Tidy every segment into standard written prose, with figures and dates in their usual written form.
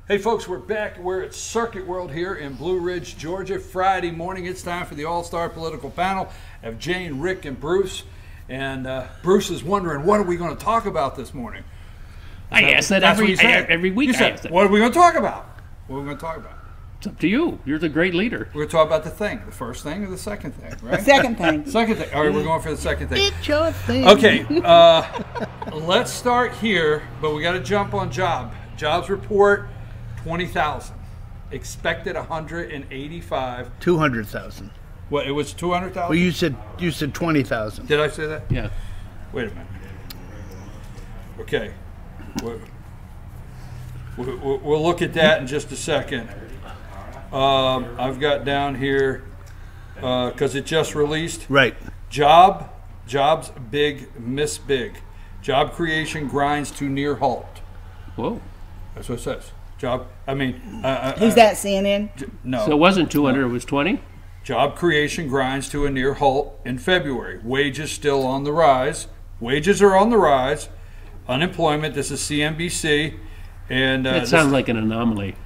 Hey folks, we're back. We're at Circuit World here in Blue Ridge, Georgia. Friday morning, it's time for the All-Star Political Panel. I have Jane, Rick, and Bruce. And Bruce is wondering, what are we going to talk about this morning? I ask that every week. You said, what are we going to talk about? What are we going to talk about? It's up to you. You're the great leader. We're going to talk about the thing. The first thing or the second thing, right? The second thing. Second thing. All right, we're going for the second thing. It's your thing. Okay, let's start here, but we got to jump on jobs report. 20,000. Expected 185. 200,000. What? It was 200,000. Well, you said 20,000. Did I say that? Yeah. Wait a minute. Okay. We'll look at that in just a second. I've got down here because it just released. Right. Jobs big miss big. Job creation grinds to near halt. Whoa. That's what it says. Who's that, CNN? No. So it wasn't 200, it was 20? Job creation grinds to a near halt in February. Wages still on the rise. Wages are on the rise. Unemployment, this is CNBC. And That sounds like an anomaly.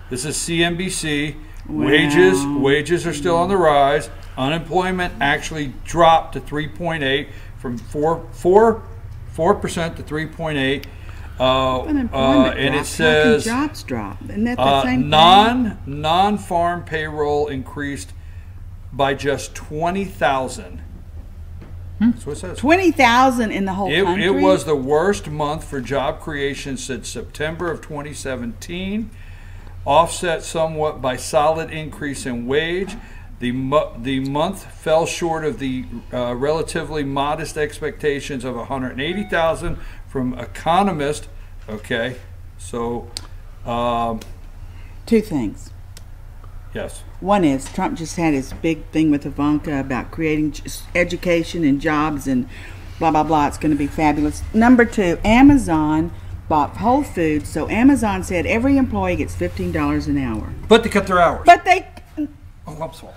This is CNBC. Wow. Wages are still on the rise. Unemployment actually dropped to 3.8 from 4% to 3.8. And it says jobs drop. Isn't that the same non-farm payroll increased by just 20,000. That's what it says. 20,000 in the whole country? It was the worst month for job creation since September of 2017, offset somewhat by solid increase in wage. The month fell short of the relatively modest expectations of 180,000 from economists. Okay, so two things. Yes. One is Trump just had his big thing with Ivanka about creating education and jobs and blah blah blah. It's going to be fabulous. Number two, Amazon bought Whole Foods, so Amazon said every employee gets $15 an hour. But they cut their hours. But they. Oh, I'm sorry.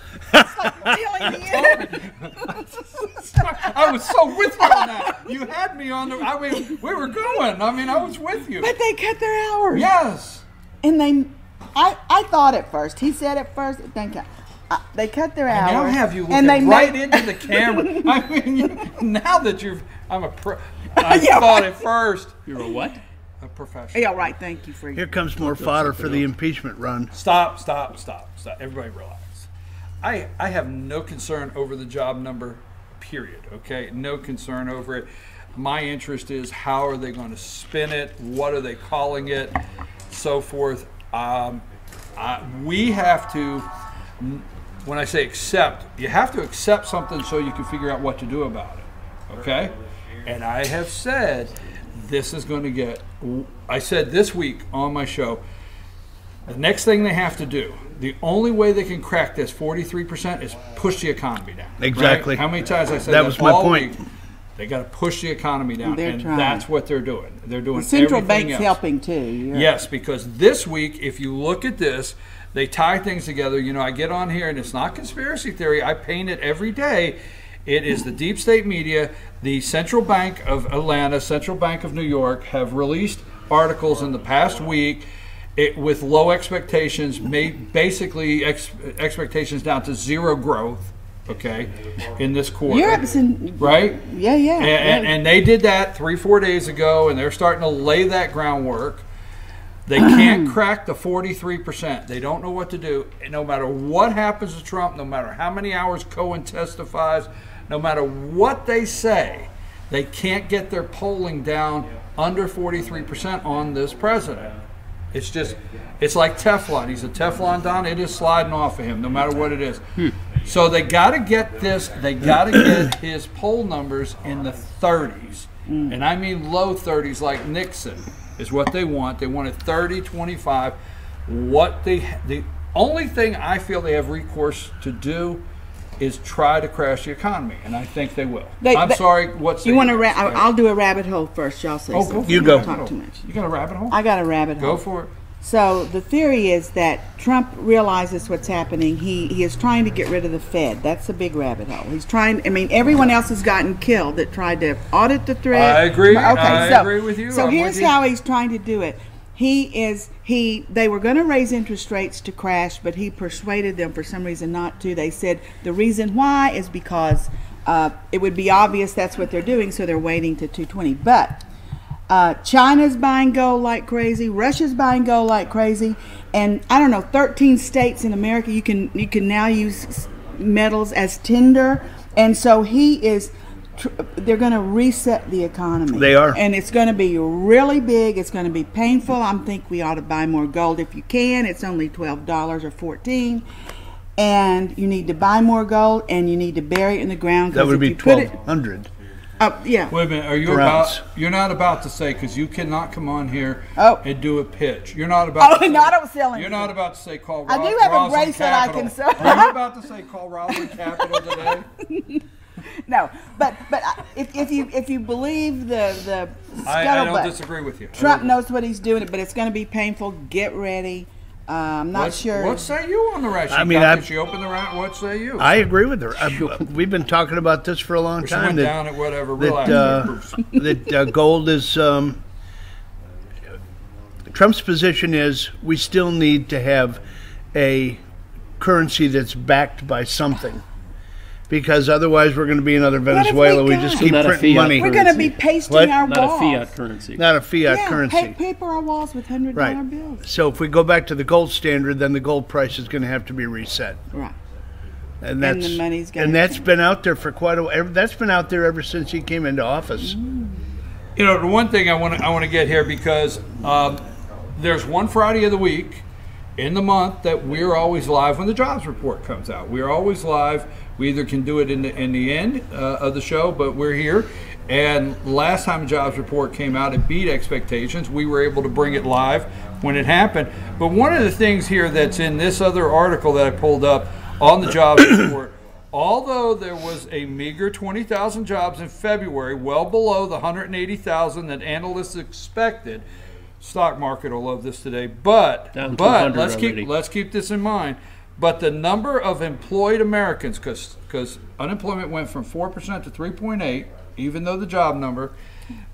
I was so with you on that. You had me on the. I mean, we were going. I mean, I was with you. But they cut their hours. Yes. And I thought at first. He said at first. They cut their hours. I now have you looking right into the camera. I mean, now that I'm a pro. I thought at first. You're a what? A professional. Yeah, right. Thank you for. Here comes more fodder for the impeachment run. Stop. Everybody relax. I have no concern over the job number, period, okay? No concern over it. My interest is how are they going to spin it? What are they calling it? So forth. We have to, when I say accept, you have to accept something so you can figure out what to do about it, okay? And I have said this is going to get, I said this week on my show, the next thing they have to do, the only way they can crack this 43% is push the economy down. Exactly. Right? How many times I said that was my point. They got to push the economy down, and trying. that's what they're doing. They're doing the central everything bank's else. helping too. Yes, because this week, if you look at this, they tie things together. You know, I get on here, and it's not conspiracy theory. I paint it every day. It is the deep state media, the Central Bank of Atlanta, Central Bank of New York have released articles in the past week. With low expectations, basically expectations down to zero growth, okay, in this quarter. Europe's in, right? Yeah. And they did that 3-4 days ago, and they're starting to lay that groundwork. They can't crack the 43%. They don't know what to do. And no matter what happens to Trump, no matter how many hours Cohen testifies, no matter what they say, they can't get their polling down under 43% on this president. It's like Teflon. He's a Teflon Don. It is sliding off of him, no matter what it is. So they got to get this. They got to get his poll numbers in the 30s, and I mean low 30s, like Nixon is what they want. They want a 30, 25. The only thing I feel they have recourse to do is try to crash the economy, and I think they will. I'm sorry. What's you want to? I'll do a rabbit hole first. Y'all say something. You go. Talk too much. You got a rabbit hole? I got a rabbit hole. Go for it. So the theory is that Trump realizes what's happening. He is trying to get rid of the Fed. That's a big rabbit hole. He's trying. I mean, everyone else has gotten killed that tried to audit the threat. I agree. Okay, I agree with you. So I'm here's how he's trying to do it. They were going to raise interest rates to crash, but he persuaded them for some reason not to. They said the reason why is because it would be obvious that's what they're doing, so they're waiting to 220. But China's buying gold like crazy. Russia's buying gold like crazy, and I don't know, 13 states in America you can now use metals as tender, and so they're going to reset the economy. They are, and it's going to be really big. It's going to be painful. I think we ought to buy more gold if you can. It's only $12 or $14. And you need to buy more gold, and you need to bury it in the ground. that would be 1,200. Yeah. Wait a minute. Are you Per ounce. You're not about to say, because you cannot come on here and do a pitch. You're not about. Oh, no, I don't sell anything. You're not about to say call. I do have a Roslyn bracelet I Capital. can sell. Are you about to say call Roslyn Capital today? No, but if you believe the I scuttlebutt, don't disagree with you. Trump knows what he's doing, but it's going to be painful. Get ready. I'm not sure. What say you on the race? She opened the round. What say you? I agree with her. We've been talking about this for a long She time. went that- down at whatever. that gold is. Trump's position is we still need to have a currency that's backed by something, because otherwise we're going to be another Venezuela. We just keep Not a printing fiat money. We're going to be pasting What? our Not a walls. fiat currency. Not a fiat currency. Paper our walls with $100 Right. bills. So if we go back to the gold standard, then the gold price is going to have to be reset. Right. And that's the money's gonna and that's come. been out there for quite a while. That's been out there ever since he came into office. You know, the one thing I want to get here, because there's one Friday of the week in the month that we're always live when the jobs report comes out. We're always live. We either can do it in the end of the show, but we're here. And last time the jobs report came out, it beat expectations. We were able to bring it live when it happened. But one of the things here that's in this other article that I pulled up on the jobs report, although there was a meager 20,000 jobs in February, well below the 180,000 that analysts expected. Stock market will love this today, but let's keep this in mind. But the number of employed Americans, because unemployment went from 4% to 3.8, even though the job number,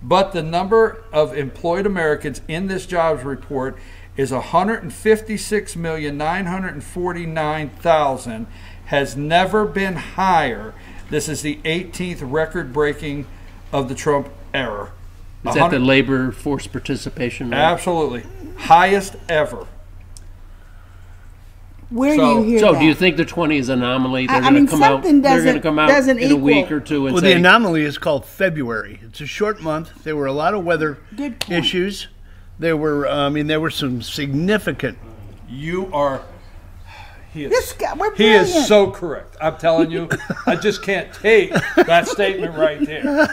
but the number of employed Americans in this jobs report is 156,949,000, has never been higher. This is the 18th record breaking of the Trump era. Is that the labor force participation rate? Absolutely. Highest ever. Where do you hear So that? do you think the 20 is an anomaly? They're I going mean, to come out. something They're going to come out doesn't in a week equal- or two and Well, say, the anomaly is called February. It's a short month. There were a lot of weather Good point. issues. There were, there were some significant. You are. He is, This guy, we're he is brilliant. so correct. I'm telling you, I just can't take that statement right there.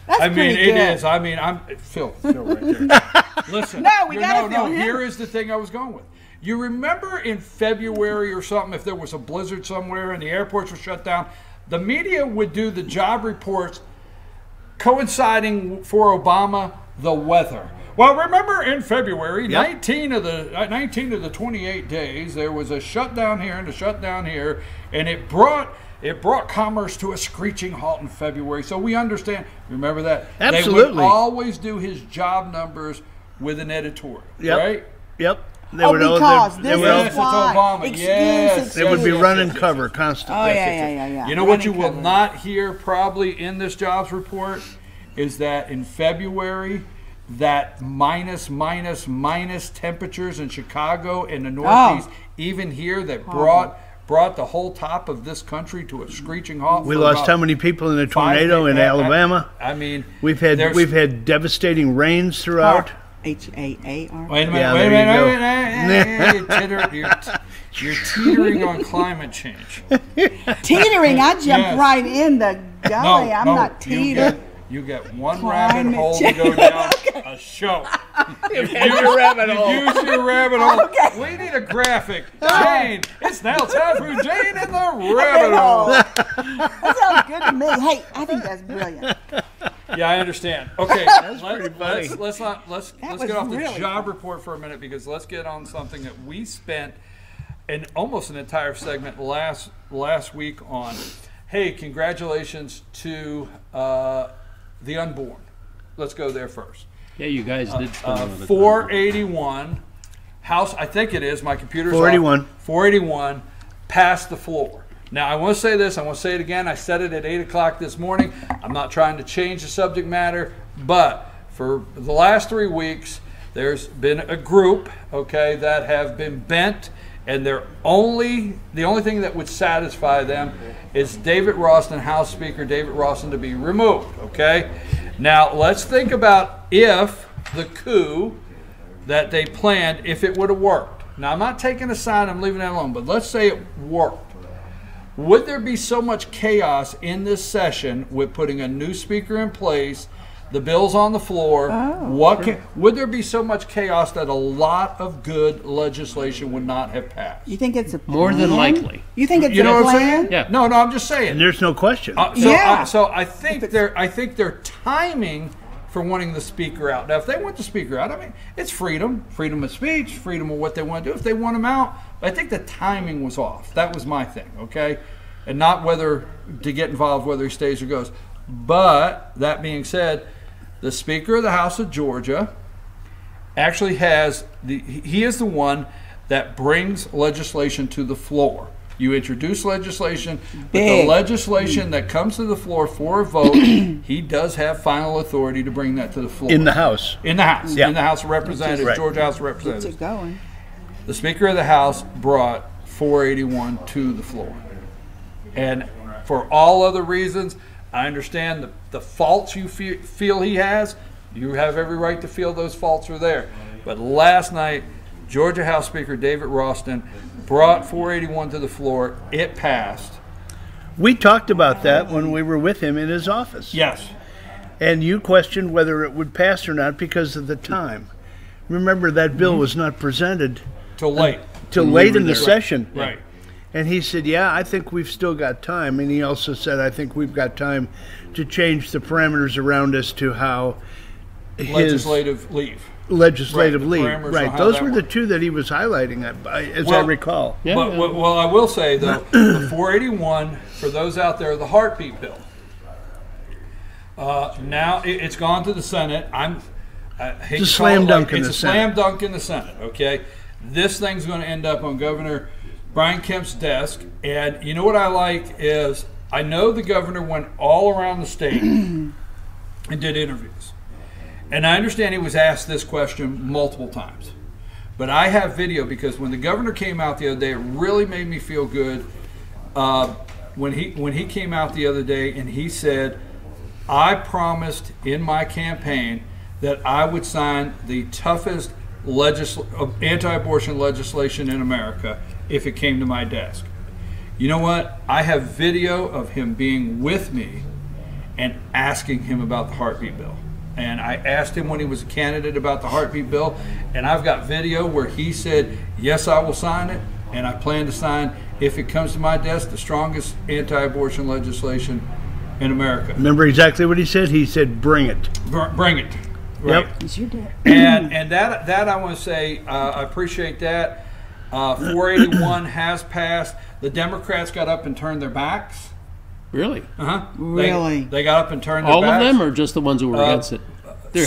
I mean, pretty it good. is. I mean, I'm Phil right there. Listen. No, we gotta no. feel him. Here is the thing I was going with. You remember in February or something, if there was a blizzard somewhere and the airports were shut down, the media would do the job reports coinciding for Obama the weather. Well, remember in February, 19 of the 28 days, there was a shutdown here and a shutdown here, and it brought commerce to a screeching halt in February. So we understand. Remember that? Absolutely. They would always do his job numbers with an editorial, Yep. right? Because this Yes, is it's why. Obama. Excuse, Yes. excuse. They would be yes, running yes, cover constantly. Oh, yeah. You know what you Running will cover. not hear probably in this jobs report is that in February, that minus temperatures in Chicago and the Northeast, even here, that brought the whole top of this country to a screeching halt. We for lost about how many people in a 5 tornado in days. Alabama? I mean, We've had devastating rains throughout. HAAR. Wait a minute. Yeah, Wait a there minute. You're teetering on climate change. Teetering, I jumped Yes. right in the gully. I'm not teetering. You get one Climate rabbit hole to change. go down a show. You use your rabbit hole. Okay. We need a graphic. Jane, it's now time for Jane in the rabbit hole. That sounds good to me. Hey, I think that's brilliant. Yeah, I understand. Okay, pretty funny. let's was get off the really job report for a minute, because let's get on something that we spent almost an entire segment last week on. Hey, congratulations to the unborn. Let's go there first. Yeah, you guys did spend a lot of time. 481, House, I think it is, my computer's 481. off. 481 passed the floor. Now, I want to say this, I want to say it again. I said it at 8 o'clock this morning. I'm not trying to change the subject matter, but for the last 3 weeks, there's been a group, okay, that have been bent, and the only thing that would satisfy them is David Ralston, House Speaker David Ralston, to be removed, okay? Now, let's think about if the coup that they planned, if it would have worked. Now, I'm not taking a side, I'm leaving that alone, but let's say it worked. Would there be so much chaos in this session with putting a new speaker in place, the bill's on the floor? Would there be so much chaos that a lot of good legislation would not have passed? You think it's a plan? More than likely. You think it's You know a what I'm plan? saying? Yeah. No, I'm just saying. And there's no question. So I think their timing for wanting the speaker out. Now, if they want the speaker out, I mean, it's freedom of speech, freedom of what they want to do. If they want him out, I think the timing was off. That was my thing, okay? And not whether to get involved, whether he stays or goes. But that being said, the Speaker of the House of Georgia actually he is the one that brings legislation to the floor. You introduce legislation, but the legislation that comes to the floor for a vote, he does have final authority to bring that to the floor. In the House. In the House. Yeah. In the House of Representatives, Right. Georgia House of What's Representatives. it going? The Speaker of the House brought 481 to the floor. And for all other reasons, I understand the faults you feel he has. You have every right to feel those faults are there. But last night, Georgia House Speaker David Ralston brought 481 to the floor. It passed. We talked about that when we were with him in his office. Yes. And you questioned whether it would pass or not because of the time. Remember, that bill was not presented Till late. till late in the session. Right. And he said, yeah, I think we've still got time. And he also said, I think we've got time to change the parameters around us to how his Legislative leave. legislative Right, the leave. parameters Right. on how Those that were the works. two that he was highlighting, as I Well, recall. Yeah, But, yeah. well, I will say, though, the 481, for those out there, the heartbeat bill. Now it's gone to the Senate. I hate It's a to call it slam dunk in it's the a slam Senate. dunk in the Senate, okay? This thing's going to end up on Governor Brian Kemp's desk. And you know what I like is I know the governor went all around the state and did interviews. And I understand he was asked this question multiple times. But I have video because when the governor came out the other day, it really made me feel good. When he came out the other day and he said, I promised in my campaign that I would sign the toughest anti-abortion legislation in America if it came to my desk. You know what? I have video of him being with me and asking him about the heartbeat bill. And I asked him when he was a candidate about the heartbeat bill, and I've got video where he said, yes, I will sign it, and I plan to sign, if it comes to my desk, the strongest anti-abortion legislation in America. Remember exactly what he said? He said, bring it. Bring it. Right. Yep. It's your dad. And that I want to say, I appreciate that. 481 has passed. The Democrats got up and turned their backs. Really? Really? They got up and turned their All backs. of them, or just the ones who were against it?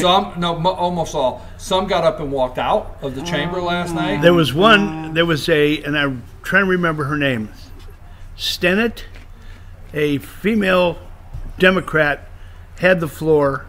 Almost all. Some got up and walked out of the chamber last night. There was one, and I'm trying to remember her name. Stennett, a female Democrat, had the floor.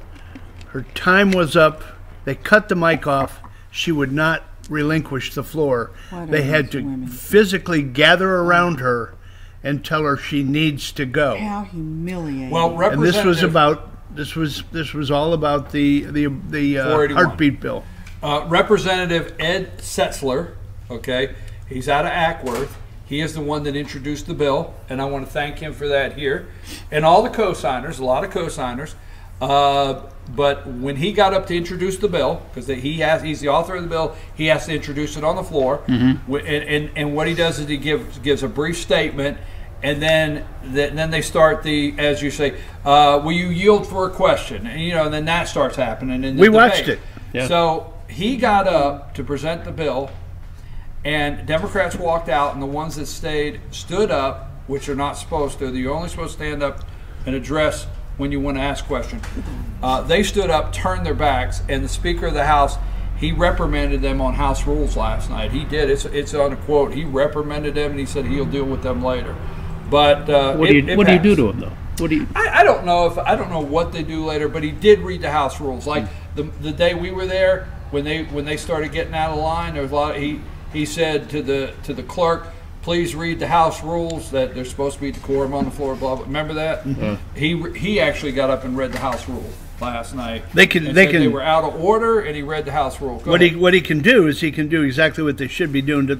Her time was up. They cut the mic off. She would not relinquish the floor. They had to physically gather around her and tell her she needs to go. How humiliating. Well, And this was all about the 481. heartbeat bill. Representative Ed Setzler, okay, he's out of Ackworth. He is the one that introduced the bill, and I want to thank him for that here. And all the co-signers, a lot of co-signers. But when he got up to introduce the bill, because he's the author of the bill, he has to introduce it on the floor. Mm-hmm. And what he does is he gives a brief statement, and then they start as you say, will you yield for a question? And then that starts happening. And We watched it. Yeah. So he got up to present the bill, and Democrats walked out, and the ones that stayed stood up, which are not supposed to. You're only supposed to stand up and address when you want to ask questions. They stood up, turned their backs, and the Speaker of the House, he reprimanded them on House rules last night. He did. It's on a quote. He reprimanded them, and he said he'll deal with them later. But What do you do to him though? What do you? I don't know what they do later, but he did read the House rules. Like the day we were there, when they started getting out of line, there was a lot. He said to the clerk, please read the House rules, that there's supposed to be decorum on the floor. Blah blah. Remember that? Mm-hmm. He actually got up and read the House rules last night. They were out of order, and he read the House rule. What he can do is he can do exactly what they should be doing to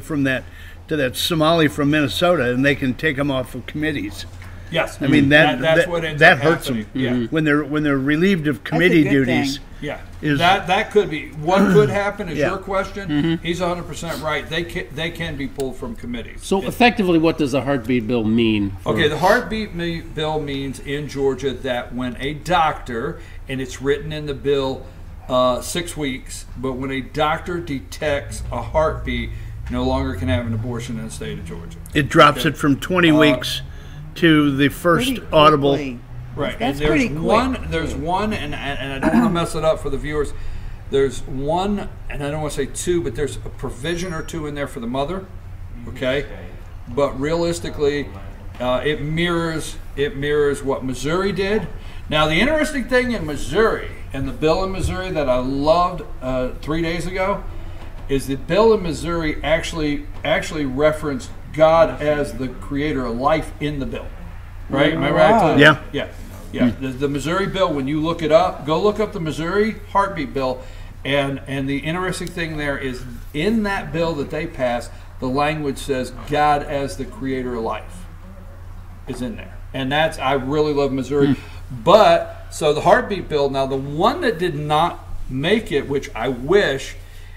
that Somali from Minnesota, and they can take them off of committees. Yes, I mean that's what ends that up hurts happening. them. When they're relieved of committee duties. thing. Yeah, Is- that could be what could happen. Is Yeah. your question? He's 100% right. They can be pulled from committees. So effectively, what does the heartbeat bill mean? Okay, the heartbeat bill means in Georgia that when a doctor, and it's written in the bill 6 weeks, but when a doctor detects a heartbeat, no longer can have an abortion in the state of Georgia. It drops it from 20 weeks to the first Pretty audible. quickly. Right. That's and pretty there's quick. one, and I don't want to mess it up for the viewers. There's one, and I don't want to say two, but there's a provision or two in there for the mother. Okay. But realistically, it mirrors what Missouri did. Now, the interesting thing in Missouri, and the bill in Missouri that I loved 3 days ago, is the bill in Missouri actually referenced God as the creator of life in the bill. Right? Am I right? Yeah. Yeah. The Missouri bill, when you look it up, go look up the Missouri heartbeat bill, and the interesting thing there is in that bill that they passed, the language says God as the creator of life is in there. And I really love Missouri. But, so the heartbeat bill, now the one that did not make it, which I wish,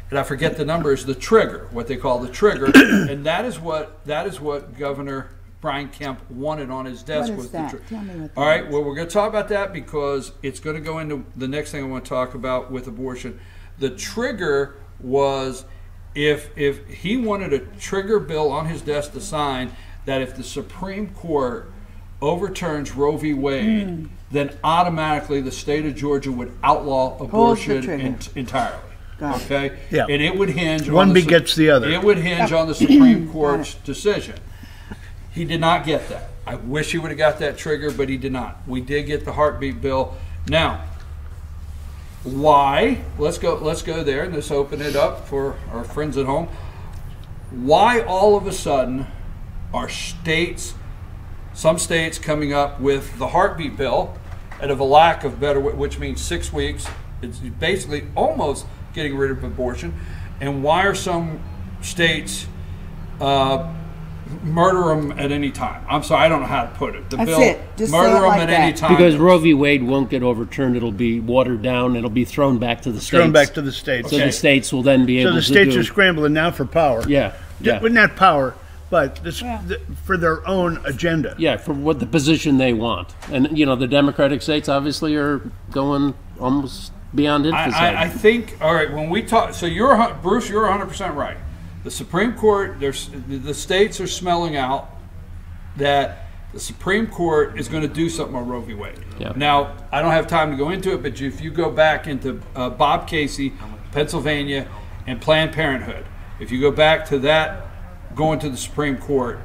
and I forget the number, is the trigger, what they call the trigger. And that is what Governor Brian Kemp wanted on his desk. What is that? Tell me what that All right, is. well, we're going to talk about that because it's going to go into the next thing I want to talk about with abortion. The trigger was if he wanted a trigger bill on his desk to sign that if the Supreme Court overturns Roe v. Wade, then automatically the state of Georgia would outlaw abortion trigger. entirely. Got it. Okay? Yeah. And it would hinge One on the begets the other. It would hinge on the Supreme Court's decision. He did not get that. I wish he would have got that trigger, but he did not. We did get the heartbeat bill. Now, why? Let's go there and let's open it up for our friends at home. Why all of a sudden are some states coming up with the heartbeat bill out of a lack of better, which means 6 weeks? It's basically almost getting rid of abortion. And why are some states murder them at any time? I'm sorry, I don't know how to put it. The That's bill, it. Just say murder it them like at that. any time. Because Roe v. Wade won't get overturned. It'll be watered down. It'll be thrown back to the states. Thrown back to the states. So Okay. the states will then be So able the to states do. are scrambling now for power. Yeah. Yeah. Well, not power, but Yeah. for their own agenda. Yeah, for what the position they want. And, the Democratic states obviously are going almost beyond infanticide. I think, all right, when we talk, so Bruce, you're 100% right. The Supreme Court, the states are smelling out that the Supreme Court is going to do something on Roe v. Wade. Yeah. Now, I don't have time to go into it, but if you go back into Bob Casey, Pennsylvania, and Planned Parenthood, if you go back to that, going to the Supreme Court,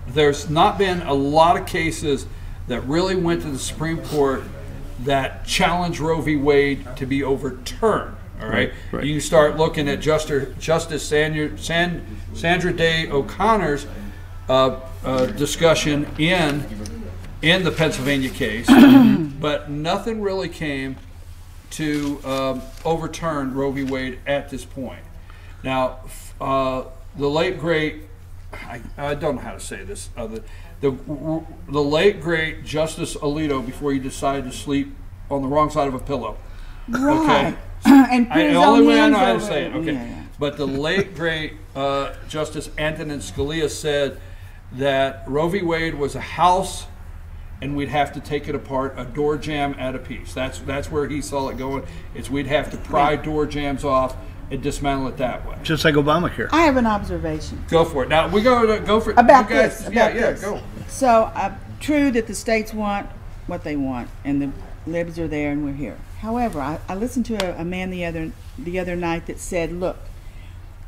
there's not been a lot of cases that really went to the Supreme Court that challenged Roe v. Wade to be overturned. All right, Right. You start looking at Justice Sandra Day O'Connor's discussion in the Pennsylvania case, but nothing really came to overturn Roe v. Wade at this point. Now, the late great, I don't know how to say this. The late great Justice Alito, before he decided to sleep on the wrong side of a pillow. Right. Okay. And put The his only own way I hands know how to over say it. Okay. Yeah. But the late great Justice Antonin Scalia said that Roe v. Wade was a house, and we'd have to take it apart, a door jamb at a piece. That's where he saw it going. We'd have to pry door jambs off and dismantle it that way. Just like Obamacare. I have an observation Go for it. Now we go for it. about You guys, this. yeah, About this. go. So, true that the states want what they want, and the libs are there, and we're here. However, I listened to a man the other night that said, "Look,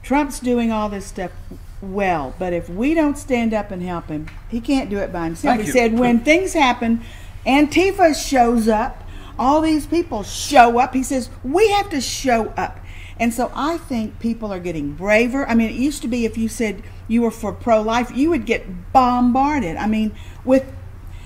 Trump's doing all this stuff well, but if we don't stand up and help him, he can't do it by himself." He said, "When things happen, Antifa shows up, all these people show up." He says, "We have to show up." And so I think people are getting braver. I mean, it used to be if you said you were for pro-life, you would get bombarded. I mean,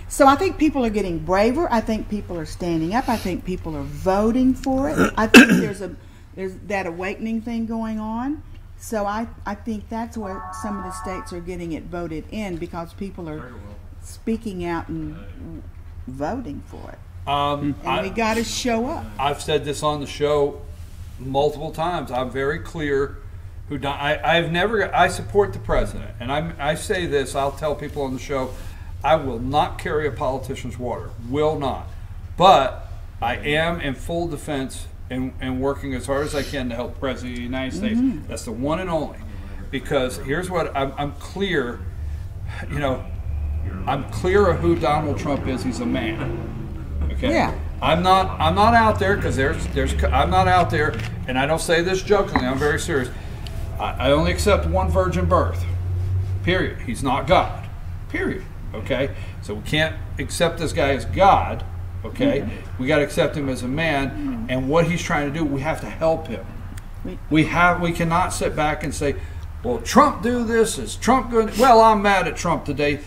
so I think people are getting braver. I think people are standing up. I think people are voting for it. I think there's that awakening thing going on. So I think that's where some of the states are getting it voted in, because people are speaking out and voting for it. And we got to show up. I've said this on the show multiple times. I'm very clear. I support the president, and I say this. I'll tell people on the show, I will not carry a politician's water. Will not. But I am in full defense and working as hard as I can to help the President of the United States. That's the one and only. Because here's what I'm clear. You know, I'm clear of who Donald Trump is. He's a man. Okay. Yeah. I'm not out there because I'm not out there, and I don't say this jokingly. I'm very serious. I only accept one virgin birth. Period. He's not God. Period. Okay. So we can't accept this guy as God. Okay. We got to accept him as a man, and what he's trying to do, we have to help him. We cannot sit back and say, "Well, Trump do this. Is Trump good?" Well, I'm mad at Trump today.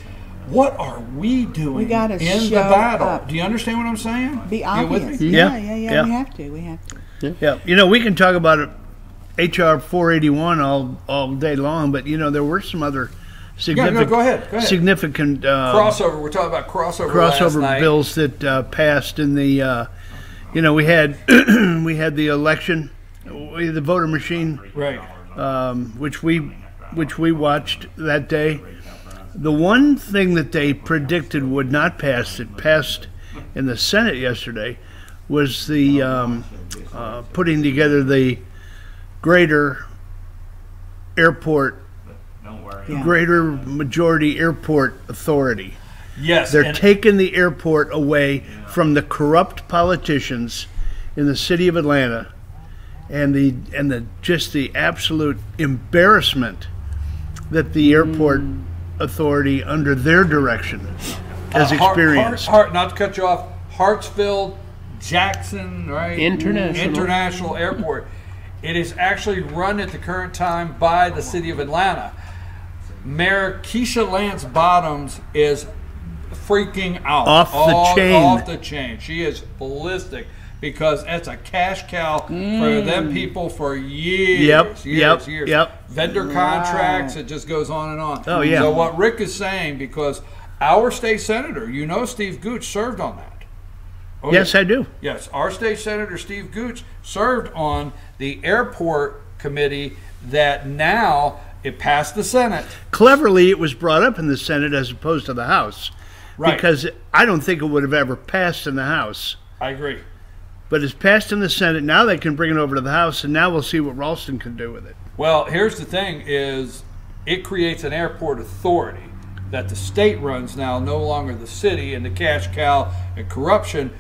What are we doing in the battle? Up. Do you understand what I'm saying? Be obvious. With me? Yeah. We have to. Yeah. You know, we can talk about it, HR 481 all day long, but you know there were some other significant, go ahead. significant crossover. We're talking about crossover bills that passed in the. You know, we had we had the election, the voter machine, right? Which we watched that day. The one thing that they predicted would not pass, that passed in the Senate yesterday, was the putting together the greater majority airport authority. Yes, they're taking the airport away from the corrupt politicians in the city of Atlanta, and the just the absolute embarrassment that the airport authority under their direction has experienced. Not to cut you off, Hartsfield, Jackson, right? International Airport. It is actually run at the current time by the city of Atlanta. Mayor Keisha Lance Bottoms is freaking out. Off the chain. She is ballistic, because that's a cash cow for them people for years. Years. Vendor contracts, it just goes on and on. Oh, yeah. So what Rick is saying, because our state senator, you know, Steve Gooch served on that. Oh, yes, I do. Yes, our state senator, Steve Gooch, served on the airport committee that now it passed the Senate. Cleverly, it was brought up in the Senate as opposed to the House. Right. Because I don't think it would have ever passed in the House. I agree. But it's passed in the Senate. Now they can bring it over to the House, and now we'll see what Ralston can do with it. Well, here's the thing is it creates an airport authority that the state runs now, no longer the city, and the cash cow and corruption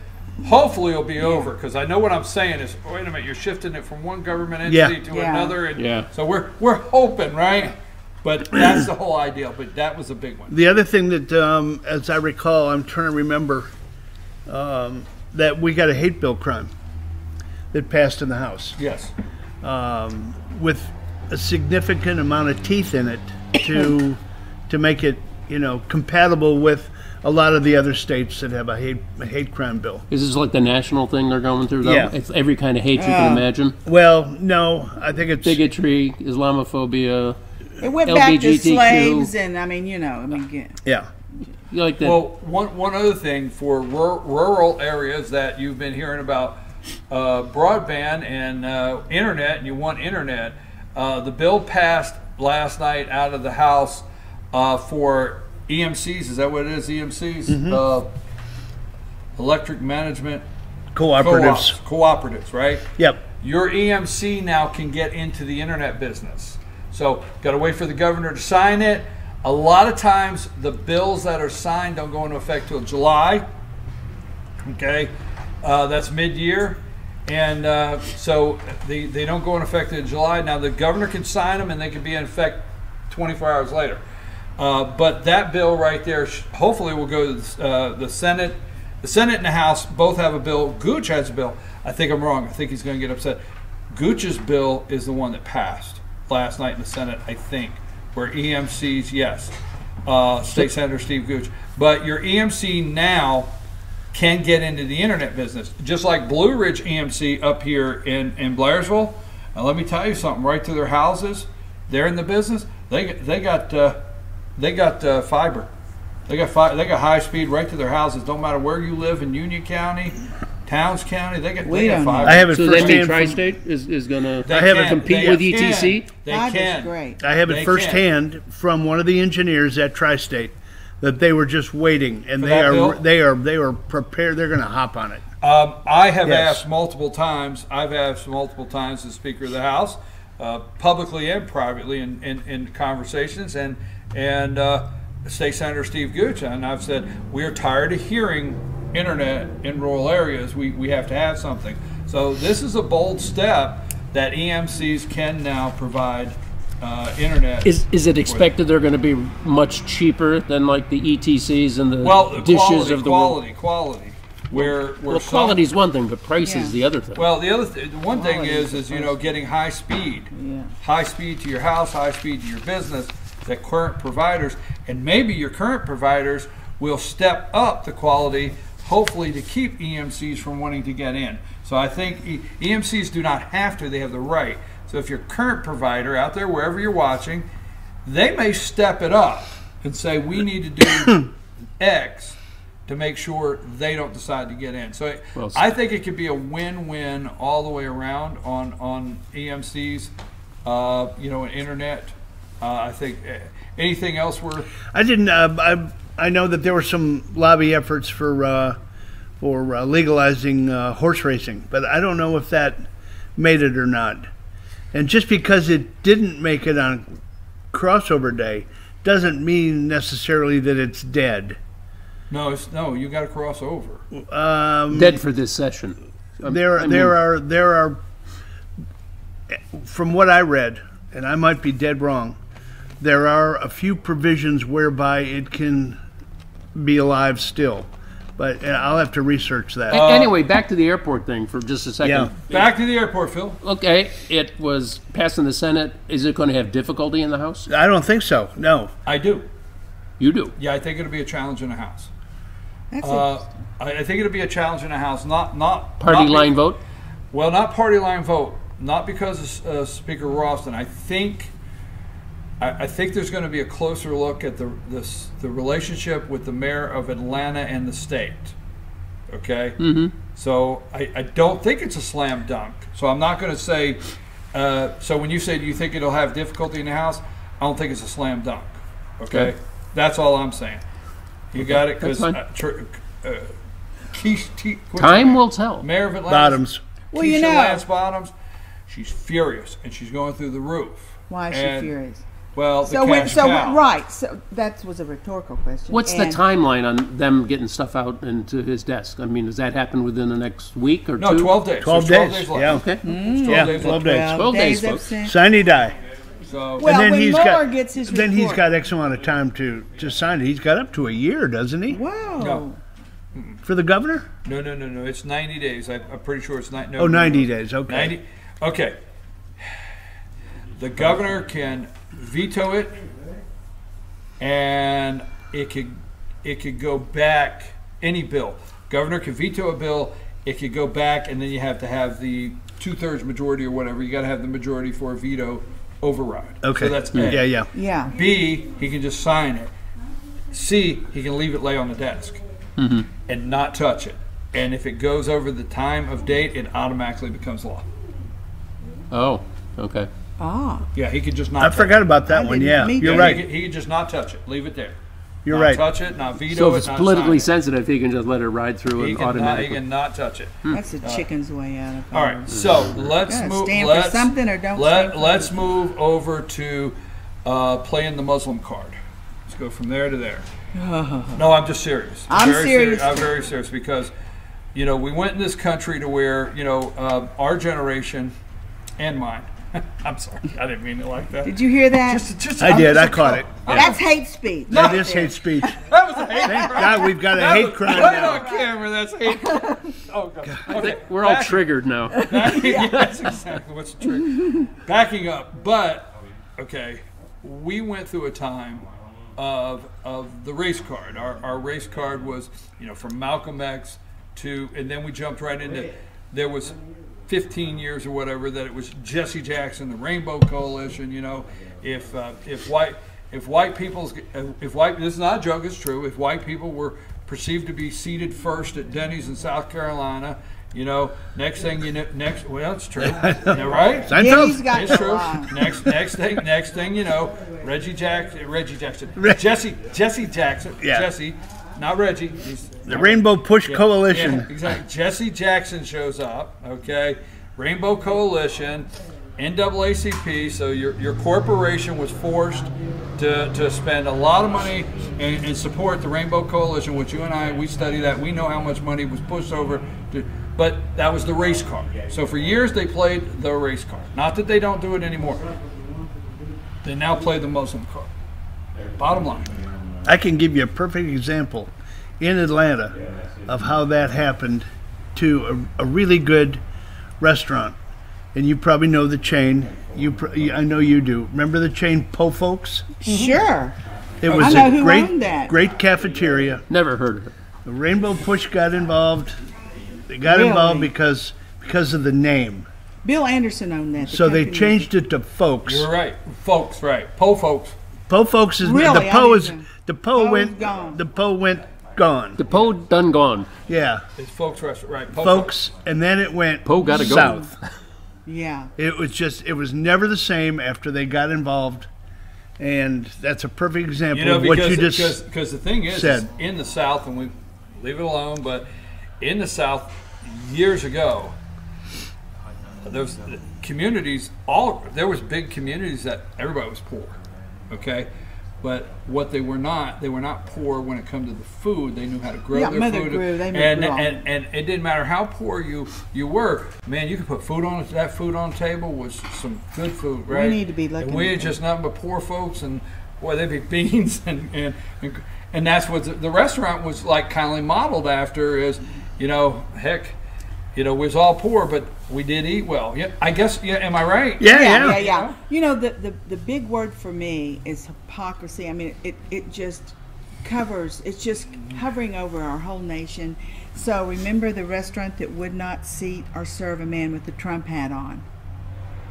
hopefully will be over, because I know what I'm saying is, wait a minute, you're shifting it from one government entity to another, and so we're hoping, right? But that's the whole idea, but that was a big one. The other thing that, as I recall, I'm trying to remember, that we got a hate bill crime that passed in the House. Yes. With a significant amount of teeth in it to make it, you know, compatible with a lot of the other states that have a hate crime bill. Is this like the national thing they're going through, though? Yeah. It's every kind of hate you can imagine? Well, no. I think it's bigotry, Islamophobia, it went LGBTQ. back to slaves, and yeah. You like that? Well, one other thing for rural areas that you've been hearing about broadband and internet, and you want internet, the bill passed last night out of the House for EMCs. Is that what it is? EMCs? Electric Management Cooperatives, right? Yep. Your EMC now can get into the internet business. So, got to wait for the governor to sign it. A lot of times, the bills that are signed don't go into effect till July. Okay, that's mid-year, and so they don't go in effect in July. Now the governor can sign them, and they can be in effect 24 hours later. But that bill right there, hopefully, will go to the Senate. The Senate and the House both have a bill. Gooch has a bill. I think I'm wrong. I think he's going to get upset. Gooch's bill is the one that passed last night in the Senate, I think, where EMCs, yes, State Senator Steve Gooch. But your EMC now can get into the internet business, just like Blue Ridge EMC up here in Blairsville. And let me tell you something, right to their houses, they're in the business. They got fiber. They got high speed right to their houses. Don't matter where you live in Union County, Towns County. They got fiber. I have it So that means firsthand. Tri-State is going to compete with ETC? They Fiber's can. great. I have it They firsthand from one of the engineers at Tri-State that they were just waiting, and For that bill? they are prepared. They're going to hop on it. I have Yes. asked multiple times. I've asked multiple times the Speaker of the House, publicly and privately in conversations, and State Senator Steve Gooch, and I've said we are tired of hearing internet in rural areas. We have to have something. So this is a bold step that EMCs can now provide internet. Is it expected they're going to be much cheaper than like the ETCs and the dishes of the world? Quality. Where Quality is one thing, but price Yeah. is the other thing. Well, the one thing Quality is is you know, getting high speed, Yeah. high speed to your house, high speed to your business. That current providers, and maybe your current providers, will step up the quality, hopefully to keep EMCs from wanting to get in. So I think EMCs do not have to; they have the right. So if your current provider out there, wherever you're watching, they may step it up and say, "We need to do X." To make sure they don't decide to get in. So I think it could be a win-win all the way around on EMCs, you know, and internet. I think anything else I didn't. I know that there were some lobby efforts for legalizing horse racing, but I don't know if that made it or not. And just because it didn't make it on crossover day doesn't mean necessarily that it's dead. No, you got to cross over. Dead for this session. There are, from what I read, and I might be dead wrong, there are a few provisions whereby it can be alive still, but I'll have to research that. Anyway, back to the airport thing for just a second. Yeah. Back to the airport, Phil. Okay, it was passed in the Senate. Is it going to have difficulty in the House? I don't think so. No. I do. You do. Yeah, I think it'll be a challenge in the House. That's I think it'll be a challenge in the House. Not Party not line vote? Well, not party line vote. Not because of Speaker Ralston. I think there's going to be a closer look at the relationship with the mayor of Atlanta and the state. Okay? Mm-hmm. So I don't think it's a slam dunk. So I'm not going to say, so when you say do you think it'll have difficulty in the House, I don't think it's a slam dunk. Okay? That's all I'm saying. You got it? Because Time will tell. Mayor of Atlanta, Bottoms. Well, Keisha you know. Lance Bottoms, she's furious and she's going through the roof. Why is she And, furious? Well, the So when, cash so cow. right. So that was a rhetorical question. What's the And timeline on them getting stuff out into his desk? I mean, does that happen within the next week or No, two? 12 days. 12 There's days. left. Yeah. Okay. There's 12 Yeah, days 12 left. days. 12 days, of folks. sin. Sign, die. So Well, then when he's Mueller got- gets his Then he's report. got X amount of time to sign it. He's got up to a year, doesn't he? Whoa. No. For the governor? no. It's 90 days. I'm pretty sure it's not. No, Oh, 90 days. Okay. 90. Okay. The governor can veto it, and it could go back. Any bill, governor can veto a bill. It could go back, and then you have to have the 2/3 majority or whatever. You got to have the majority for a veto override. Okay. So that's A. Yeah. Yeah. B, he can just sign it. C, he can leave it lay on the desk and not touch it. And if it goes over the time of date, it automatically becomes law. Oh, okay. Ah. Yeah, he could just not. I touch forgot it. about that I one. didn't Yeah, meet you're that. He right. could, he could just not touch it. Leave it there. You're Not right. touch it. Not veto So it. if it's not politically sign sensitive, he can just let it ride through it. He and cannot. He automatically. cannot touch it. That's the chicken's way out of All right. So let's Gotta move. stand for Let's something or don't stand for Let's anything. move over to playing the Muslim card. Let's go from there to there. No, I'm just serious. I'm very serious. I'm very serious because you know, we went in this country to where, you know, our generation and mine. I'm sorry, I didn't mean it like that. Did you hear that? I did. I caught it. That's hate speech. That is hate speech. That was a hate Thank crime. God we've got a hate crime Right now. on camera, that's hate crime. Oh, God. Okay. We're all triggered now. Yeah, that's exactly what's the trick. Backing up, but, okay, we went through a time of the race card. Our race card was, you know, from Malcolm X to, and then we jumped right into, there was 15 years or whatever that it was Jesse Jackson, the Rainbow Coalition. You know, if white this is not a joke, it's true. If white people were perceived to be seated first at Denny's in South Carolina, you know, next thing you know, well, it's true, you know, right? Denny's got It's true. lie. Next thing you know, Jesse Jackson, Yeah. Jesse, not Reggie. He's, The Rainbow Push Coalition. yeah, exactly. Jesse Jackson shows up, okay? Rainbow Coalition, NAACP, so your corporation was forced to spend a lot of money and support the Rainbow Coalition, which you and I, we study that. We know how much money was pushed over to, but that was the race card. So for years they played the race card. Not that they don't do it anymore. They now play the Muslim card. Bottom line. I can give you a perfect example in Atlanta of how that happened to a really good restaurant. And you probably know the chain. I know you do. Remember the chain Po Folks? Sure. It was I know a who owned that. great cafeteria. Never heard of it. The Rainbow Push got involved. They got Really? involved because of the name. Bill Anderson owned that. the So they company. changed it to Folks. You're right. Folks, right. Po Folks. Po Folks is Really? the Po I is didn't- the Po Po's went gone. the Po went gone. The Poe done gone. Yeah, It's Folks Restaurant, right. Po Folks, and then it went Po gotta go. south. Yeah. It was never the same after they got involved, and that's a perfect example You know, of what you because just the thing is said. in the South, and we leave it alone, but in the South, years ago, there's communities. There was big communities that everybody was poor, okay. But what they were not poor when it come to the food. They knew how to grow Yeah, their Mother food, grew, they and grew all. it didn't matter how poor you were. Man, you could put food on that food on the table was some good food, right? need to be looking And we at ain't just nothing but poor folks, and boy, they'd be beans and that's what the restaurant was like, kind of modeled after. Is, you know, heck, you know, we was all poor, but we did eat well. Yeah, I guess. Yeah, am I right? Yeah. You know, the big word for me is hypocrisy. I mean, it just covers, it's just hovering over our whole nation. So remember the restaurant that would not seat or serve a man with the Trump hat on.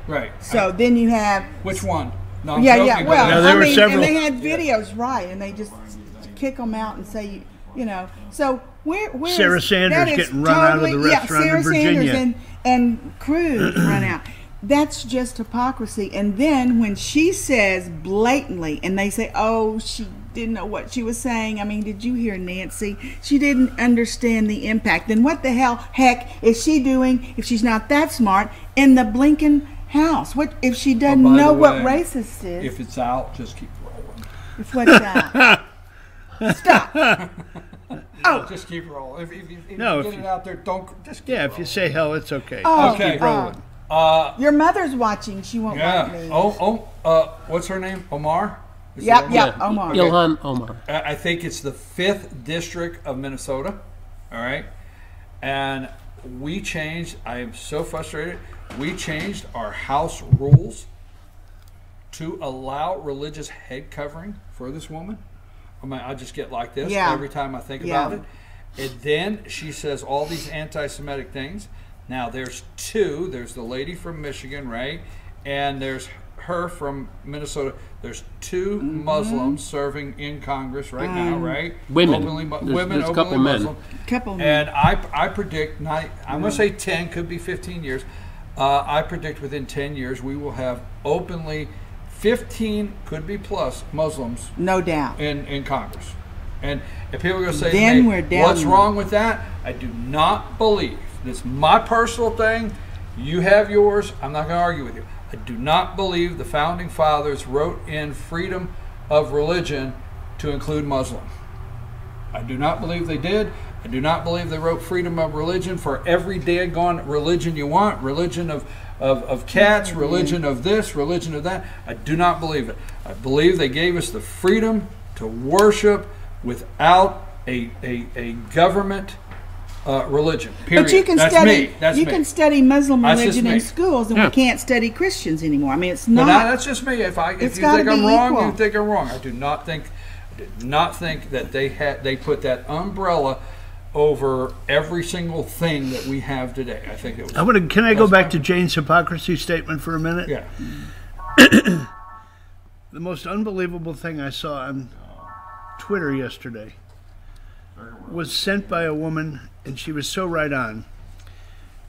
Right. So then you have, Which one? No, I'm yeah, joking, but well, No, there I were mean, several. and they had videos, right, and they just kick them out and say, you know, so where Sarah is- Sanders that is getting run out of the totally- restaurant in Sarah Virginia. Sanders and Cruz run out. That's just hypocrisy. And then when she says blatantly, and they say, oh, she didn't know what she was saying. I mean, did you hear Nancy? She didn't understand the impact. Then what the heck is she doing, if she's not that smart, in the Blinken house? What if she doesn't by the know what way, racist is? if it's out, just keep rolling. If what's that? Stop. Oh. Just keep rolling. If No, you if get you- it out there, don't just keep Yeah, if you rolling. say hell, it's okay. Oh, Okay. Keep rolling. Your mother's watching. She won't like me. What's her name? Omar? Is it Yep, Omar? yep, Omar. Ilhan Omar. I think it's the 5th district of Minnesota. All right. And we changed, I am so frustrated. We changed our house rules to allow religious head covering for this woman. I mean, I just get like this Yeah. every time I think Yeah. about it. And then she says all these anti-Semitic things. Now there's two. There's the lady from Michigan, right? And there's her from Minnesota. There's two Muslims serving in Congress right now, right? Women. Women, There's a couple openly men. Muslim. Couple And I predict, I'm going to say 10, could be 15 years. I predict within 10 years we will have openly 15, could be plus, Muslims no doubt. in Congress. And if people are going to say, Then to me, we're down. what's wrong with that? I do not believe. It's my personal thing. You have yours. I'm not going to argue with you. I do not believe the founding fathers wrote in freedom of religion to include Muslim. I do not believe they did. I do not believe they wrote freedom of religion for every daggone religion you want. Religion of cats, religion of this, religion of that. I do not believe it. I believe they gave us the freedom to worship without a government religion. Period. But you can That's study. me. That's you me. can study Muslim That's just religion in me. schools, and Yeah. we can't study Christians anymore. I mean, it's But not. that's just me. If you It's think gotta I'm be wrong, equal. you think I'm wrong. I did not think that they put that umbrella over every single thing that we have today. I think it was. Can I go That's back my- to Jane's hypocrisy statement for a minute? Yeah. The most unbelievable thing I saw on Twitter yesterday was sent by a woman, and she was so right on.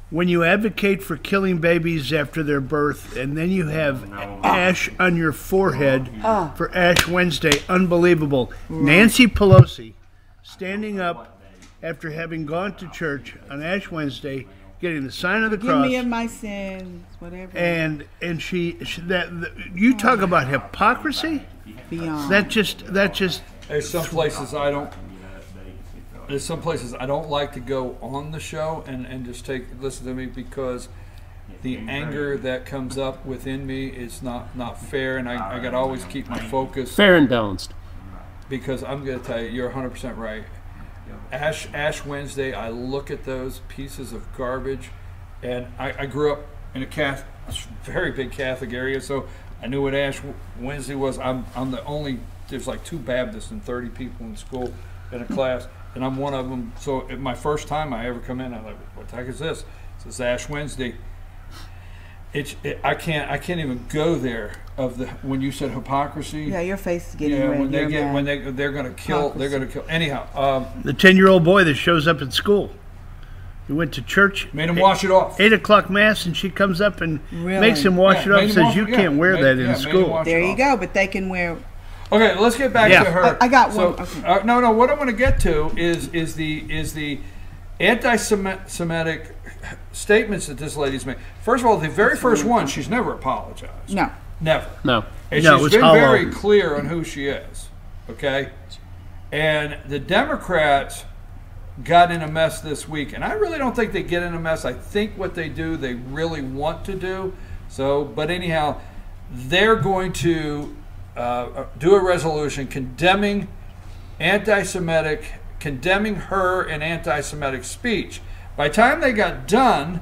When you advocate for killing babies after their birth, and then you have ash on your forehead for Ash Wednesday, unbelievable. Nancy Pelosi standing up after having gone to church on Ash Wednesday, getting the sign of the Give cross. me of my sins, whatever. And she you talk about hypocrisy. Beyond. That just There's some places I don't. There's some places I don't like to go on the show and just listen to me, because the anger that comes up within me is not fair, and I got to always keep my focus, Fair and balanced. because I'm going to tell you, you're 100% right. Ash Wednesday, I look at those pieces of garbage, and I grew up in a very big Catholic area, so I knew what Ash Wednesday was. I'm the only, there's like 2 Baptists and 30 people in school in a class, and I'm one of them. So my first time I ever come in, I'm like, what the heck is this? It says Ash Wednesday. I can't even go there when you said hypocrisy. Yeah, your face is getting Yeah, red. when You're mad. they're gonna kill. They're gonna kill. Anyhow, the 10-year-old boy that shows up at school. He went to church. made him wash it off. 8:00 mass, and she comes up and Really? makes him wash Yeah, it off. made him Says wash- you yeah, can't wear made- that yeah, in made him school. wash There it you off. go, but they can wear. Okay, let's get back Yeah. to her. I got So, one. Okay. no. What I want to get to is the anti-Semitic statements that this lady's made. First of all, the very first one, she's never apologized. No. Never. No. And No, it she's was been hollow. very clear on who she is. Okay? And the Democrats got in a mess this week, and I really don't think they get in a mess. I think what they do, they really want to do. So, but anyhow, they're going to do a resolution condemning condemning her and anti-Semitic speech. By the time they got done,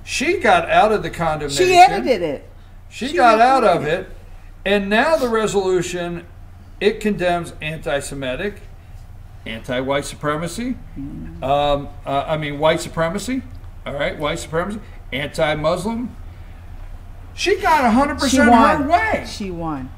she got out of the condemnation. She edited it. She got out of it, and now the resolution, it condemns anti-Semitic, anti-white supremacy, white supremacy, all right, white supremacy, anti-Muslim. She got 100% She her won. way. She won.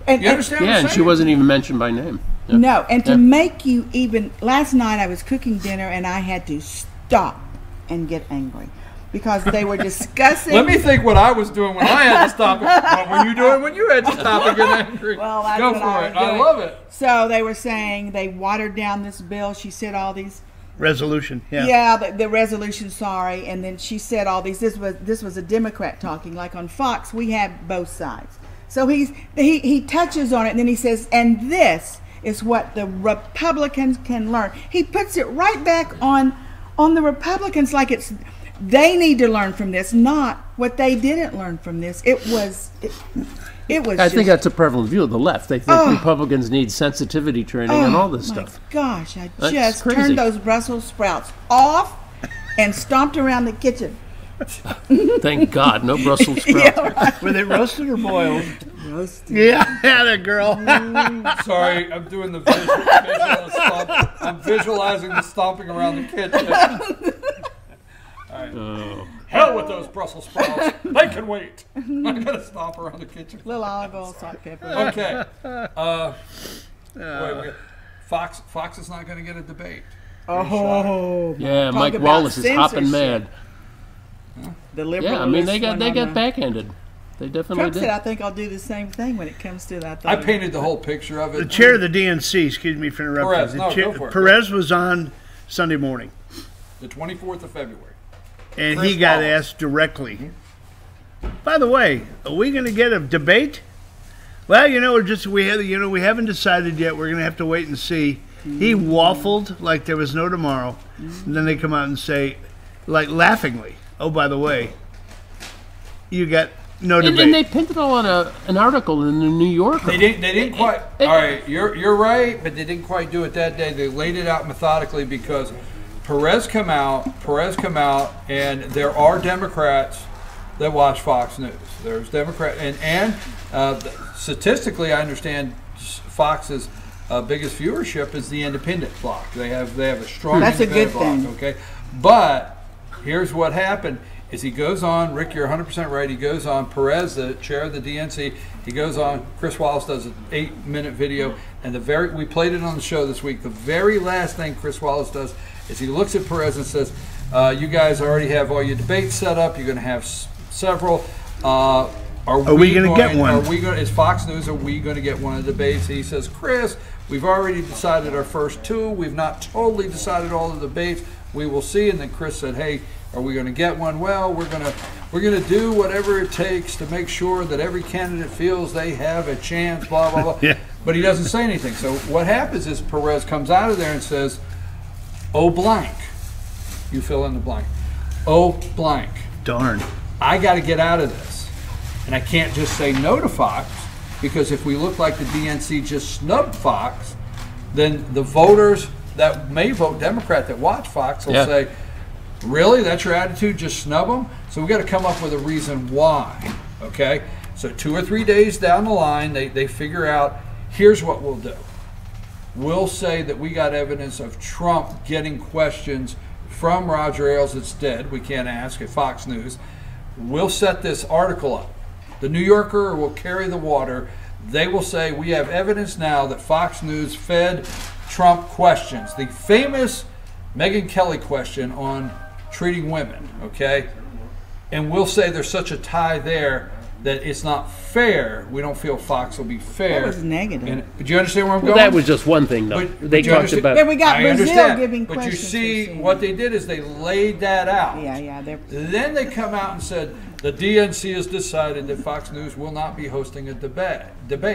And, You understand Yeah, what I'm and she saying? wasn't even mentioned by name. Yeah. No, and to Yeah. make you even, last night I was cooking dinner and I had to stop and get angry because they were discussing. Let me think what I was doing when I had to stop it. What were you doing when you had to stop and get angry? Well, that's Go what for I it. was I doing. love it. So they were saying they watered down this bill. She said all these. Resolution. Yeah. Yeah, the resolution. Sorry, and then she said all these. This was a Democrat talking. Like on Fox, we have both sides. So he touches on it, and then he says, and this is what the Republicans can learn. He puts it right back on the Republicans, like they need to learn from this, not what they didn't learn from this. It was. I think that's a prevalent view of the left. They think Republicans need sensitivity training and all this my stuff. Gosh, I That's just crazy. turned those Brussels sprouts off and stomped around the kitchen. Thank God, no Brussels sprouts. Were they roasted or boiled? Roasted. Yeah, had a girl. Sorry, I'm doing the visual stomp. I'm visualizing the stomping around the kitchen. All right. Hell with those Brussels sprouts. They can wait. I'm gonna stomp around the kitchen. Little olive oil, salt, pepper. Okay. Wait. Fox is not gonna get a debate. Oh, Yeah, talk Mike about Wallace is hopping censorship. mad. The liberal. Yeah, I mean they got backhanded. They definitely Trump did. said, "I think I'll do the same thing when it comes to that." I painted the whole picture of it. The chair of the DNC, excuse me for interrupting. Perez, The no, chair- go for it. Perez was on Sunday morning, The 24th of February. and Chris he got Wallace. asked directly. By the way, are we going to get a debate? Well, we haven't decided yet. We're going to have to wait and see. He waffled like there was no tomorrow. And then they come out and say, like laughingly, oh, by the way, you got no debate. And they pinned it all on an article in the New Yorker. They didn't quite. All right, you're right, but they didn't quite do it that day. They laid it out methodically because Perez come out, and there are Democrats that watch Fox News. There's Democrat, and statistically, I understand Fox's biggest viewership is the independent block. They have a strong. That's a independent good block, thing. okay, but here's what happened. Is he goes on, Rick, you're 100% right, he goes on, Perez, the chair of the DNC, he goes on, Chris Wallace does an 8-minute video, and we played it on the show this week, the very last thing Chris Wallace does is he looks at Perez and says, you guys already have all your debates set up, you're going to have several, are we going to get one? Is Fox News, are we going to get one of the debates? He says, Chris, we've already decided our first 2, we've not totally decided all the debates, we will see, and then Chris said, hey, are we going to get one? Well, we're going to do whatever it takes to make sure that every candidate feels they have a chance, blah, blah, blah. Yeah. But he doesn't say anything. So what happens is Perez comes out of there and says, oh, blank. You fill in the blank. Oh, blank. Darn. I got to get out of this. And I can't just say no to Fox, because if we look like the DNC just snubbed Fox, then the voters that may vote Democrat that watch Fox will say, really? That's your attitude? Just snub them? So we got to come up with a reason why. Okay? So 2 or 3 days down the line, they figure out, here's what we'll do. We'll say that we got evidence of Trump getting questions from Roger Ailes that's dead. We can't ask at Fox News. We'll set this article up. The New Yorker will carry the water. They will say, we have evidence now that Fox News fed Trump questions. The famous Megyn Kelly question on treating women, okay? And we'll say there's such a tie there that it's not fair. We don't feel Fox will be fair. That was negative. Do you understand where I'm going? That was just one thing, though. They talked about. Then we got I Brazil understand, giving but questions. you see, what they did is they laid that out. Yeah. Then they come out and said, the DNC has decided that Fox News will not be hosting a debate.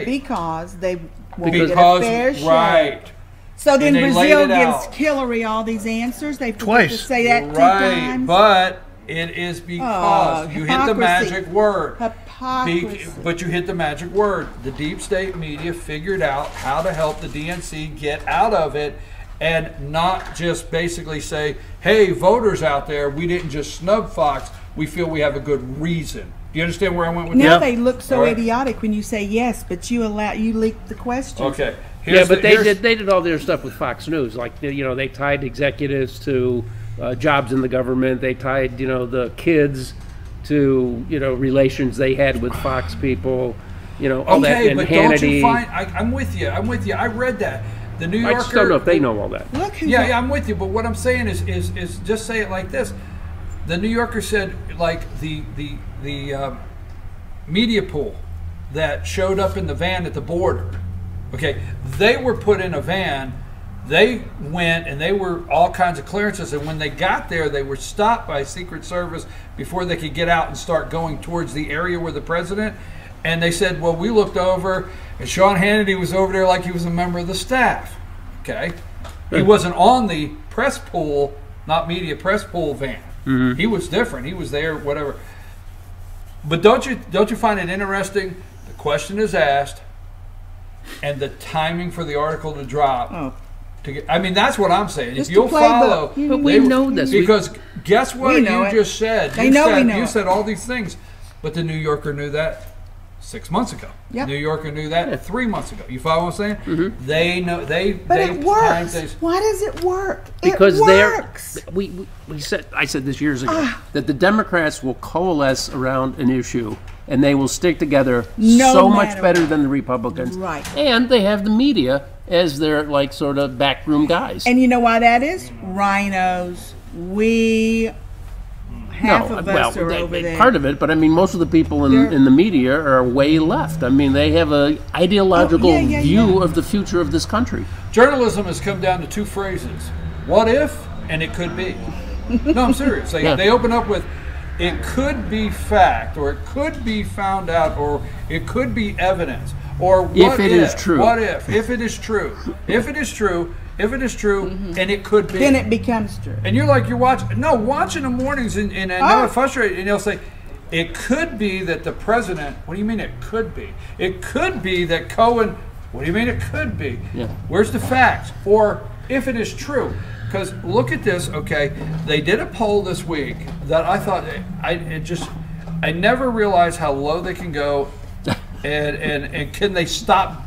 Because they won't get a fair share. Right. So then And they Brazil laid it gives out. Hillary all these answers. They forget Twice. to say that 2 Right, times. but it is because you hit the hypocrisy. magic word. Hypocrisy. But you hit the magic word. The deep state media figured out how to help the DNC get out of it and not just basically say, hey, voters out there, we didn't just snub Fox. We feel we have a good reason. Do you understand where I went with Now that? they look so All right. idiotic when you say yes, but you leaked the question. Okay. Yeah, but they did all their stuff with Fox News. Like, they tied executives to jobs in the government. They tied, the kids to, relations they had with Fox people. All that. Okay, And but Hannity. don't you find? I'm with you. I read that. The New Yorker. I just don't know if they know all that. Look who's Yeah, I'm with you. But what I'm saying is just say it like this. The New Yorker said, like the media pool that showed up in the van at the border. Okay, they were put in a van. They went and they were all kinds of clearances. And when they got there, they were stopped by Secret Service before they could get out and start going towards the area where the president. And they said, well, we looked over and Sean Hannity was over there like he was a member of the staff. Okay, he wasn't on the press pool, not media press pool van. Mm-hmm. He was different. He was there, whatever. But don't you find it interesting? The question is asked, and the timing for the article to drop. Oh. I mean, that's what I'm saying. Just if you'll to play follow, But we know this. because guess what We know you it. just said. They know we know You it. said all these things, but the New Yorker knew that 6 months ago. Yep. New Yorker knew that 3 months ago. You follow what I'm saying? Mm-hmm. They know But it works. Why does it work? Because it works. we said, I said this years ago, that the Democrats will coalesce around an issue and they will stick together No so much matter better what. than the Republicans. Right. And they have the media as their sort of backroom guys. And you know why that is? Rhinos. Half of us are over there. Part of it, but I mean, most of the people in the media are way left. I mean, they have a ideological view of the future of this country. Journalism has come down to 2 phrases: "What if?" and "It could be." No, I'm serious. They open up with, "It could be fact," or "It could be found out," or "It could be evidence," or "What If it is true. What if? If it is true. If it is true, if it is true, and it could be, Then it becomes true. and you're like, you're watching the mornings, and I know it's frustrating, and they'll say, it could be that the president, what do you mean it could be? It could be that Cohen, what do you mean it could be? Yeah. Where's the facts? Or if it is true, because look at this, okay, they did a poll this week that I thought, I never realized how low they can go, and can they stop?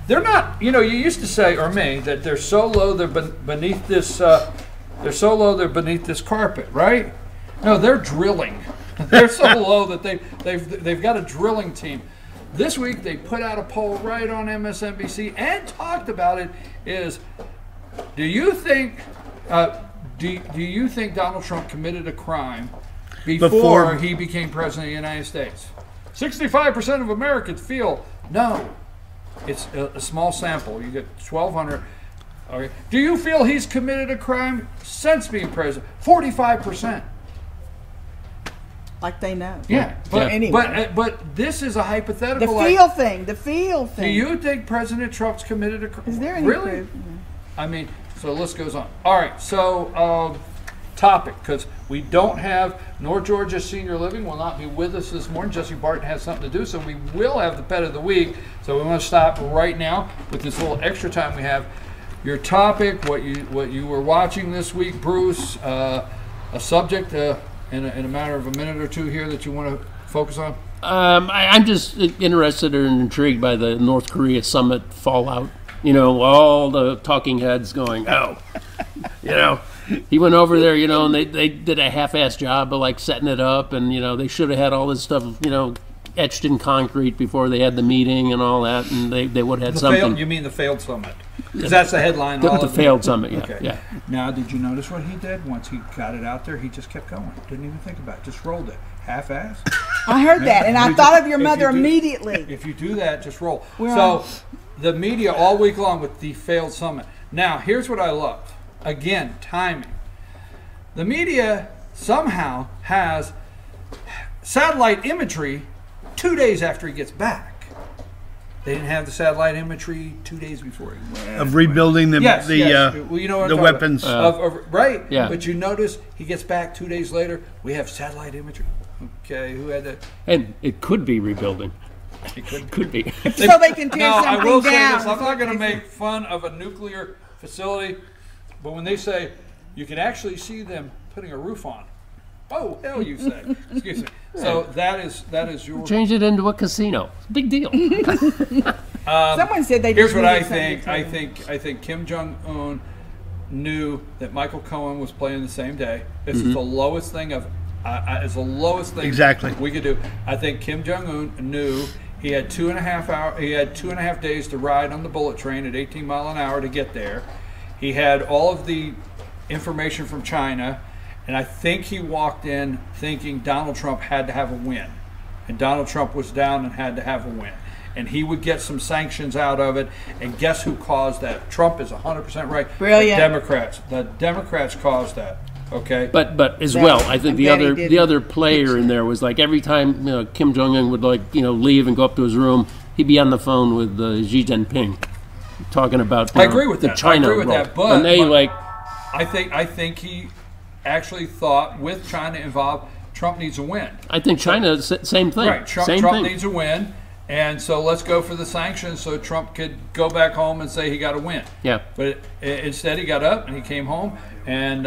They're not, you used to say, or me, that they're so low they're beneath this, they're so low they're beneath this carpet, right? No, they're drilling. They're so low that they've got a drilling team. This week they put out a poll right on MSNBC and talked about it. Is do you think Donald Trump committed a crime before he became president of the United States? 65% of Americans feel no. It's a small sample. You get 1,200. Okay. Do you feel he's committed a crime since being president? 45%. Like they know. Yeah, but anyway. but this is a The hypothetical. feel thing. The feel Do thing. you think President Trump's committed a crime? Is there any really? proof? I mean, so the list goes on. All right, so topic, because we don't have North Georgia Senior Living will not be with us this morning. Jesse Barton has something to do, so we will have the pet of the week. So we want to stop right now with this little extra time we have. Your topic, what you were watching this week, Bruce, a subject in a matter of a minute or two here that you want to focus on. I'm just interested and intrigued by the North Korea summit fallout. All the talking heads going, he went over there, and they did a half-assed job of like setting it up, and they should have had all this stuff, etched in concrete before they had the meeting and all that, and they would have had something. You mean the failed summit? Because that's the headline. The failed summit, yeah. Okay. Yeah. Now, did you notice what he did? Once he got it out there, he just kept going. Didn't even think about it. Just rolled it. Half-ass. I heard that, and I thought of your mother immediately. If you do that, just roll. So the media all week long with the failed summit. Now, here's what I love. Again, timing. The media somehow has satellite imagery 2 days after he gets back. They didn't have the satellite imagery 2 days before he went. Of rebuilding the Yes. Well, you know what I'm the talking weapons. right. Yeah. But you notice he gets back 2 days later. We have satellite imagery. Okay, who had that? And it could be rebuilding. It Could be. so they can tear Now, something I will say down. this. I'm not going to make fun of a nuclear facility, but when they say you can actually see them putting a roof on, oh, hell, you say. Excuse me. So that is your... Change it into a casino. Big deal. Someone said they. Here's just what I needed think. something I think Kim Jong-un knew that Michael Cohen was playing the same day. This is the lowest thing it's the lowest thing Exactly. we could do. I think Kim Jong-un knew he had 2.5 hours. He had 2.5 days to ride on the bullet train at 18 mile an hour to get there. He had all of the information from China, and I think he walked in thinking Donald Trump had to have a win, and Donald Trump was down and had to have a win, and he would get some sanctions out of it. And guess who caused that? Trump is 100% right. Brilliant. The Democrats caused that. Okay. But as well, I think I'm the glad he other didn't. the other player in there was like every time Kim Jong Un would leave and go up to his room, he'd be on the phone with Xi Jinping, talking about I agree with the that. China I agree with role. that, but and they I think he actually thought with China involved, Trump needs a win. I think China same thing. Right. Trump needs a win, and so let's go for the sanctions so Trump could go back home and say he got a win. Yeah. But instead, he got up and he came home, and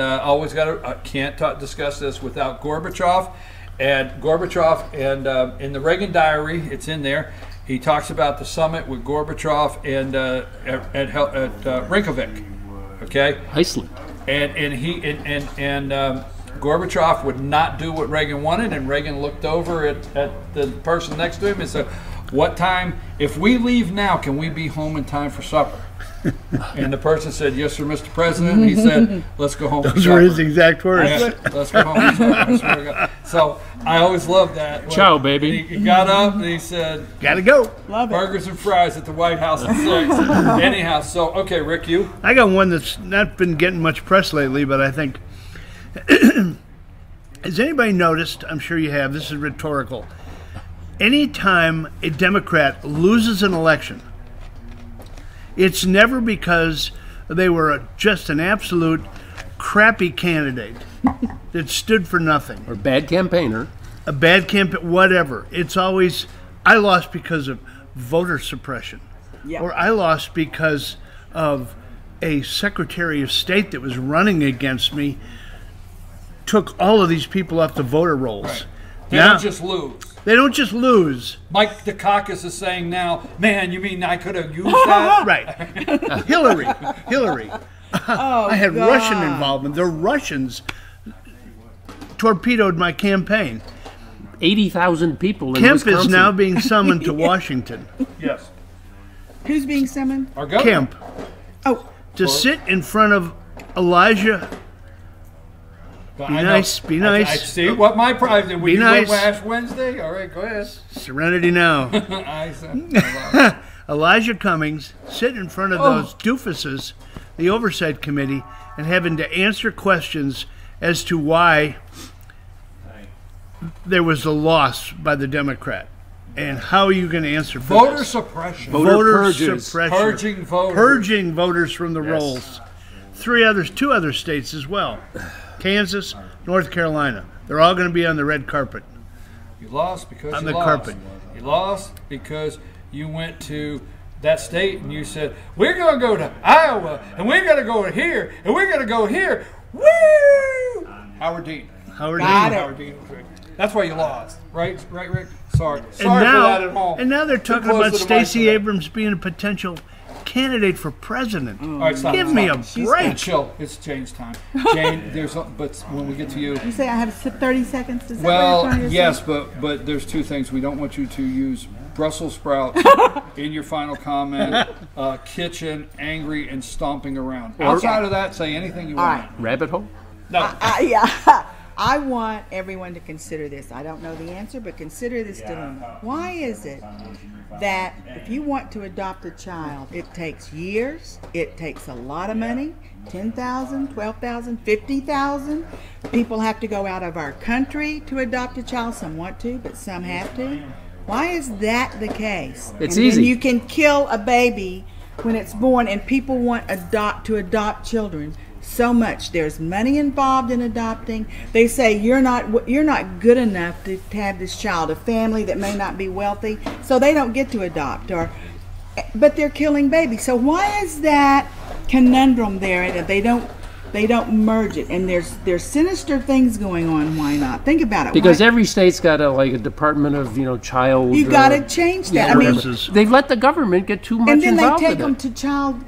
can't discuss this without Gorbachev. And Gorbachev, and in the Reagan diary, it's in there. He talks about the summit with Gorbachev and at Reykjavik. Okay. Iceland. And Gorbachev would not do what Reagan wanted, and Reagan looked over at the person next to him and said, "What time? If we leave now, can we be home in time for supper?" And the person said, "Yes, sir, Mr. President." And he said, "Let's go home for supper." Those were his exact words. Yeah, let's go home for supper. I swear to God. So I always loved that. Ciao, baby. He got up and he said, Gotta go. Love it. "Burgers and fries at the White House at 6." Anyhow, so okay, Rick, you. I got one that's not been getting much press lately, but I think. Has anybody noticed? I'm sure you have. This is rhetorical. Anytime a Democrat loses an election, it's never because they were just an absolute crappy candidate that stood for nothing. Or bad campaigner. A bad campaign, whatever. It's always, I lost because of voter suppression. Yeah. Or I lost because of a Secretary of State that was running against me, took all of these people off the voter rolls. Right. They Now, don't just lose. they don't just lose. Mike Dukakis is saying now, man, you mean I could have used that? Right. Hillary. Oh, I had God. Russian involvement. The Russians torpedoed my campaign. 80,000 people in Kemp Wisconsin. is now being summoned to Washington. Yes. Who's being summoned? Our governor. Kemp. Oh, To sit in front of Elijah. Be nice, be nice. I see what my prize is. Be nice. Ash Wednesday? All right, go ahead. Serenity now. I said, Elijah Cummings sitting in front of those doofuses, the Oversight Committee, and having to answer questions as to why there was a loss by the Democrat. And how are you going to answer for voter this? suppression. Voter purges. suppression. Purging voters. Purging voters from the rolls. Two other states as well. Kansas, North Carolina. They're all going to be on the red carpet. You lost because On you the lost. carpet. You lost because you went to that state and you said, we're going to go to Iowa, and we're going to go here, and we're going to go here. Woo! Howard Dean. Howard Got Dean. it. Howard Dean. That's why you lost. Right, Rick? Sorry. And Sorry for that now, at home. and now they're Too talking close about to the mic Stacey for that. Abrams being a potential candidate for president. All right, stop. Give me a Stop. break. Chill. It's Jane's time. Jane, but when we get to you. you say I have 30 seconds? Is that what Well, you're trying to say? yes, but there's two things. We don't want you to use Brussels sprouts in your final comment, kitchen, angry, and stomping around. Outside of that, say anything you All want. right. Rabbit hole? No. Yeah. I want everyone to consider this. I don't know the answer, but consider this dilemma. Why is it that if you want to adopt a child, it takes years, it takes a lot of money, 10,000, 12,000, 50,000. People have to go out of our country to adopt a child. Some want to, but some have to. Why is that the case? It's and easy. then you can kill a baby when it's born, and people want to adopt children so much. There's money involved in adopting. They say you're not good enough to have this child, a family that may not be wealthy, so they don't get to adopt, but they're killing babies. So why is that conundrum there, and they don't merge it? And there's sinister things going on. Why not? Think about it. Because Why- every state's got a department of child. you got to change that. I mean, Services. They've let the government get too much and then they involved take in them it. to child.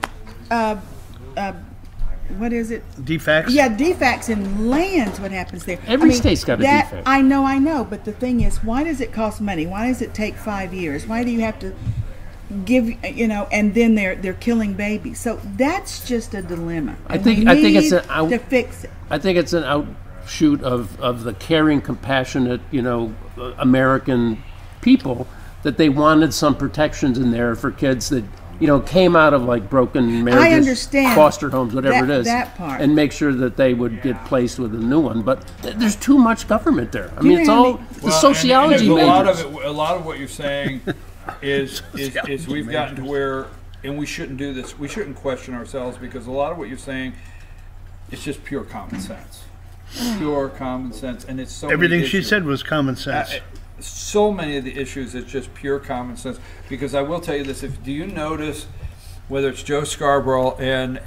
What is it? Defects. Yeah, defects in lands. What happens there? Every state's got a defect. I know. But the thing is, why does it cost money? Why does it take 5 years? Why do you have to give? And then they're killing babies. So that's just a dilemma. I And think- we I think it's need an to fix it. I think it's an outshoot of the caring, compassionate, American people, that they wanted some protections in there for kids that came out of broken marriages, understand foster homes, whatever that- it is, that part. and make sure that they would get placed with a new one. But there's too much government there. I you mean, it's know how all many- the sociology and a lot majors. of it. A lot of what you're saying is we've gotten to where, and we shouldn't do this. We shouldn't question ourselves, because a lot of what you're saying is just pure common sense. Pure common sense, and it's so Everything many she issues. said was common sense. So many of the issues, it's just pure common sense. Because I will tell you this: do you notice, whether it's Joe Scarborough and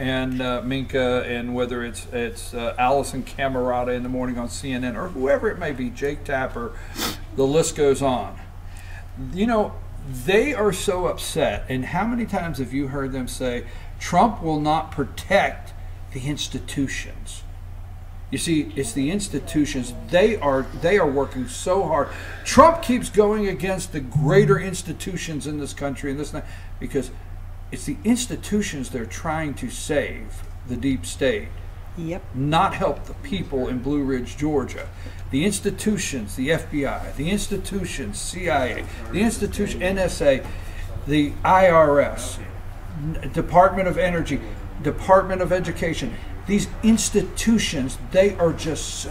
Minka, and whether it's Allison Camerata in the morning on CNN, or whoever it may be, Jake Tapper, the list goes on. They are so upset. And how many times have you heard them say, Trump will not protect the institutions? You see, it's the institutions. They are working so hard. Trump keeps going against the greater institutions in this country and this and that, because it's the institutions they're trying to save, the deep state, Yep. not help the people in Blue Ridge, Georgia. The institutions, the FBI, the institutions, CIA, the institution, NSA, the IRS, Department of Energy, Department of Education. These institutions, they are just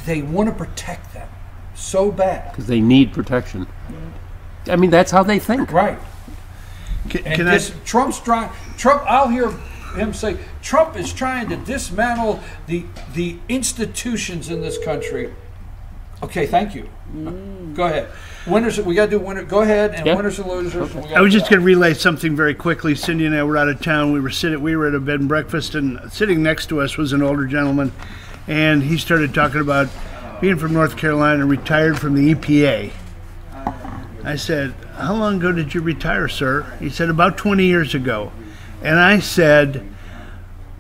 they want to protect them so bad. Because they need protection. I mean, that's how they think. Right. Can And I, Trump's trying. Trump, I'll hear him say, Trump is trying to dismantle the institutions in this country. Okay, thank you. Go ahead. Winners, we got to do winner. Go ahead, and winners and losers. I was just going to relay something very quickly. Cindy and I were out of town. We were at a bed and breakfast, and sitting next to us was an older gentleman, and he started talking about being from North Carolina, retired from the EPA. I said, "How long ago did you retire, sir?" He said, "About 20 years ago." And I said,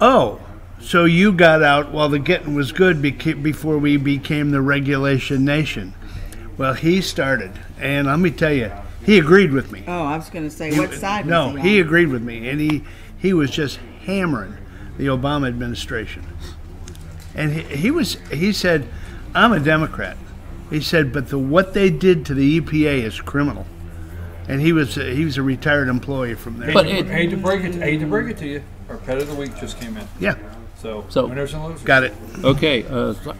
"Oh, so you got out while the getting was good before we became the regulation nation." Well, he started, and let me tell you, he agreed with me. Oh, I was going to say, what side No, was he he on? agreed with me, and he was just hammering the Obama administration. And he said, "I'm a Democrat." He said, "But what they did to the EPA is criminal." And he was a retired employee from there. But hate to break it to you. Our pet of the week just came in. Yeah, So winners and losers. got it. Okay,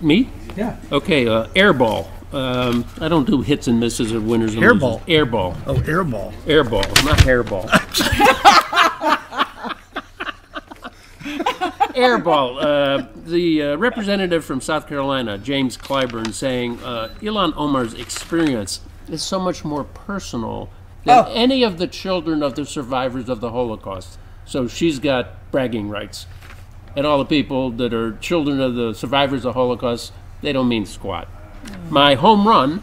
me? Yeah. Okay, airball. I don't do hits and misses or winners and Hairball. losers. Airball. Oh, airball. Airball, not hairball. Airball. The representative from South Carolina, James Clyburn, saying Ilhan Omar's experience is so much more personal than any of the children of the survivors of the Holocaust. So she's got bragging rights. And all the people that are children of the survivors of the Holocaust, they don't mean squat. My home run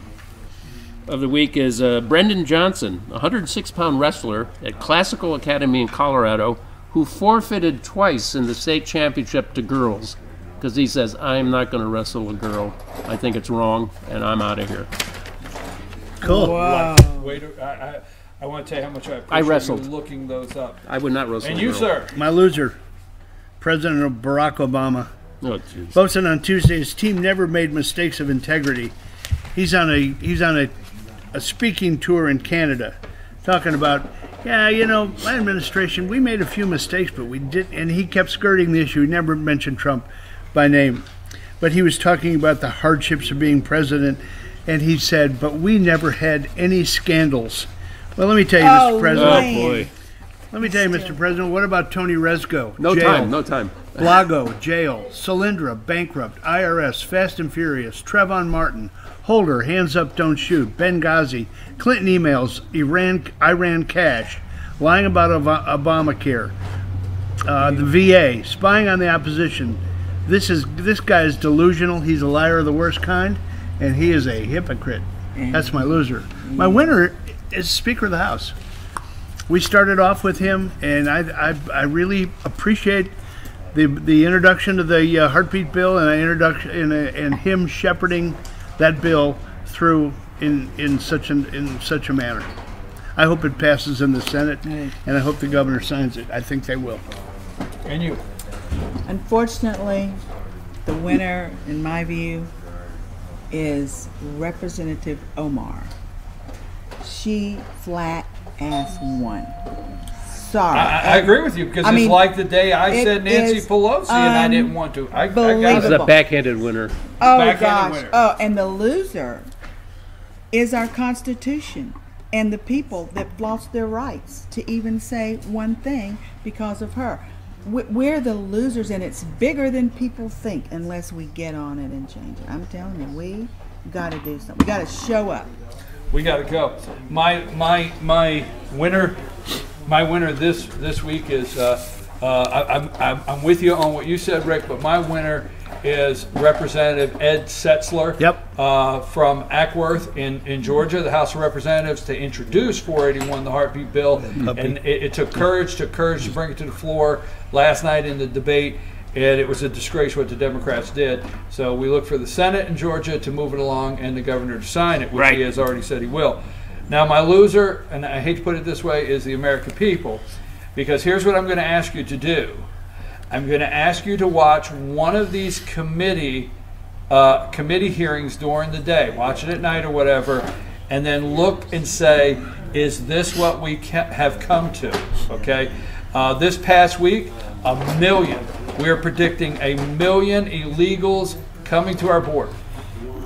of the week is Brendan Johnson, a 106-pound wrestler at Classical Academy in Colorado, who forfeited twice in the state championship to girls because he says, "I'm not going to wrestle a girl. I think it's wrong, and I'm out of here." Cool. Wow. I want to tell you how much I appreciate wrestled. you looking those up. I would not wrestle And a you, girl. sir. My loser, President Barack Obama. Oh, jeez. Posted on Tuesday, his team never made mistakes of integrity. He's on a speaking tour in Canada, talking about, my administration, we made a few mistakes, but we didn't. And he kept skirting the issue. He never mentioned Trump by name, but he was talking about the hardships of being president, and he said, "But we never had any scandals." Well, let me tell you, Mr. President. Oh, boy. Let me tell you, Mr. President. What about Tony Rezko? No Jail. time, no time. Blago, jail. Solyndra, bankrupt. IRS, Fast and Furious. Trayvon Martin. Holder, hands up, don't shoot. Benghazi. Clinton emails. Iran cash. Lying about Obamacare. The VA. Spying on the opposition. This guy is delusional. He's a liar of the worst kind, and he is a hypocrite. That's my loser. My winner is Speaker of the House. We started off with him, and I really appreciate the introduction of the heartbeat bill and him shepherding that bill through in such a manner. I hope it passes in the Senate, and I hope the governor signs it. I think they will. And you. Unfortunately, the winner, in my view, is Representative Omar. She flat ass won. Sorry. I agree with you because I it's mean, like the day I said Nancy is Pelosi and I didn't want to. I got This is it. a backhanded winner. Oh Backhanded gosh. winner. Oh, and the loser is our Constitution and the people that lost their rights to even say one thing because of her. We're the losers, and it's bigger than people think unless we get on it and change it. I'm telling you, we got to do something. We got to show up. We got to go. My winner this week is I'm with you on what you said, Rick. But my winner is Representative Ed Setzler. Yep. From Ackworth in Georgia, the House of Representatives, to introduce 481, the heartbeat bill, and it took courage to bring it to the floor last night in the debate. And it was a disgrace what the Democrats did. So we look for the Senate in Georgia to move it along and the governor to sign it, which he has already said he will. Now, my loser, and I hate to put it this way, is the American people. Because here's what I'm going to ask you to do. I'm going to ask you to watch one of these committee hearings during the day. Watch it at night or whatever. And then look and say, is this what we have come to? Okay? This past week, 1 million. We are predicting 1 million illegals coming to our border.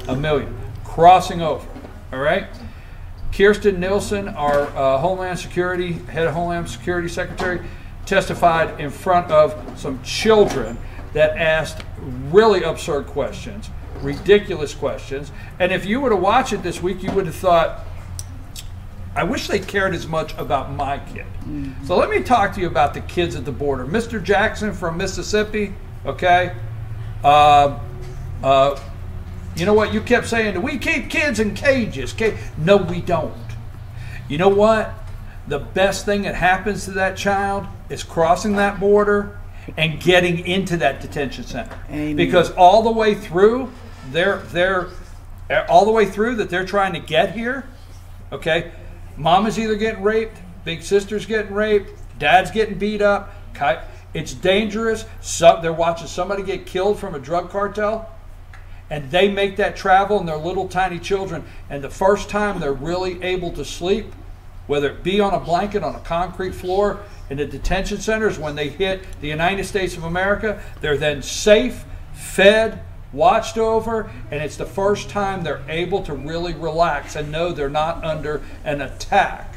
1 million. Crossing over. All right? Kirsten Nielsen, our head of Homeland Security Secretary, testified in front of some children that asked really absurd questions, ridiculous questions. And if you were to watch it this week, you would have thought, I wish they cared as much about my kid. So let me talk to you about the kids at the border. Mr. Jackson from Mississippi, okay? You know what? You kept saying, we keep kids in cages. No, we don't. You know what? The best thing that happens to that child is crossing that border and getting into that detention center. Amen. Because all the way through, all the way through that they're trying to get here, okay? Mom is either getting raped, big sister's getting raped, dad's getting beat up. It's dangerous. They're watching somebody get killed from a drug cartel, and they make that travel, and they're little tiny children. And the first time they're really able to sleep, whether it be on a blanket on a concrete floor in the detention centers, when they hit the United States of America, they're then safe, fed, watched over, and it's the first time they're able to really relax and know they're not under an attack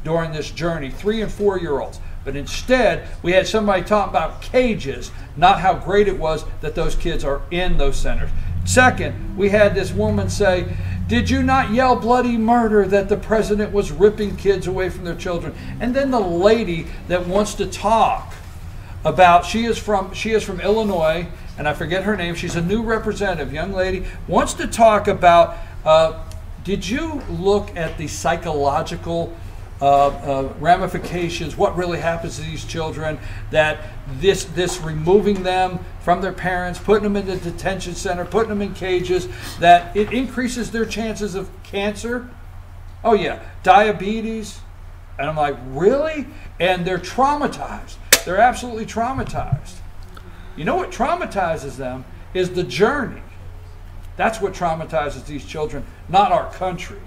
during this journey. 3- and 4-year-olds. But instead, we had somebody talking about cages, not how great it was that those kids are in those centers. Second, we had this woman say, did you not yell bloody murder that the president was ripping kids away from their children? And then the lady that wants to talk about, she is from Illinois, and I forget her name, she's a new representative, young lady, wants to talk about, did you look at the psychological ramifications, what really happens to these children, that this removing them from their parents, putting them in the detention center, putting them in cages, that it increases their chances of cancer? Oh yeah, diabetes. And I'm like, really? And they're traumatized. They're absolutely traumatized. You know what traumatizes them is the journey. That's what traumatizes these children, not our country.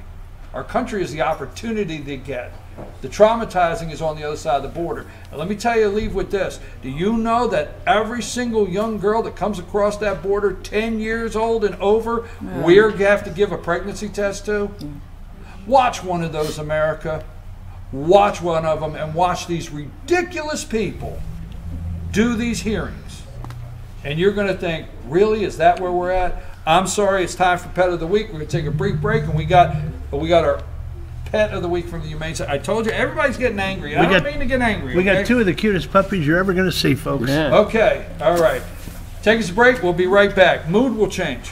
Our country is the opportunity they get. The traumatizing is on the other side of the border. And let me tell you, leave with this. Do you know that every single young girl that comes across that border, 10 years old and over, we have to give a pregnancy test to? Watch one of those, America. Watch one of them, and watch these ridiculous people do these hearings. And you're going to think, really, is that where we're at? I'm sorry, it's time for Pet of the Week. We're going to take a brief break, and we got our Pet of the Week from the Humane Society. I told you, everybody's getting angry. I don't mean to get angry. We got 2 of the cutest puppies you're ever going to see, folks. Yeah. Okay, all right. Take us a break. We'll be right back. Mood will change.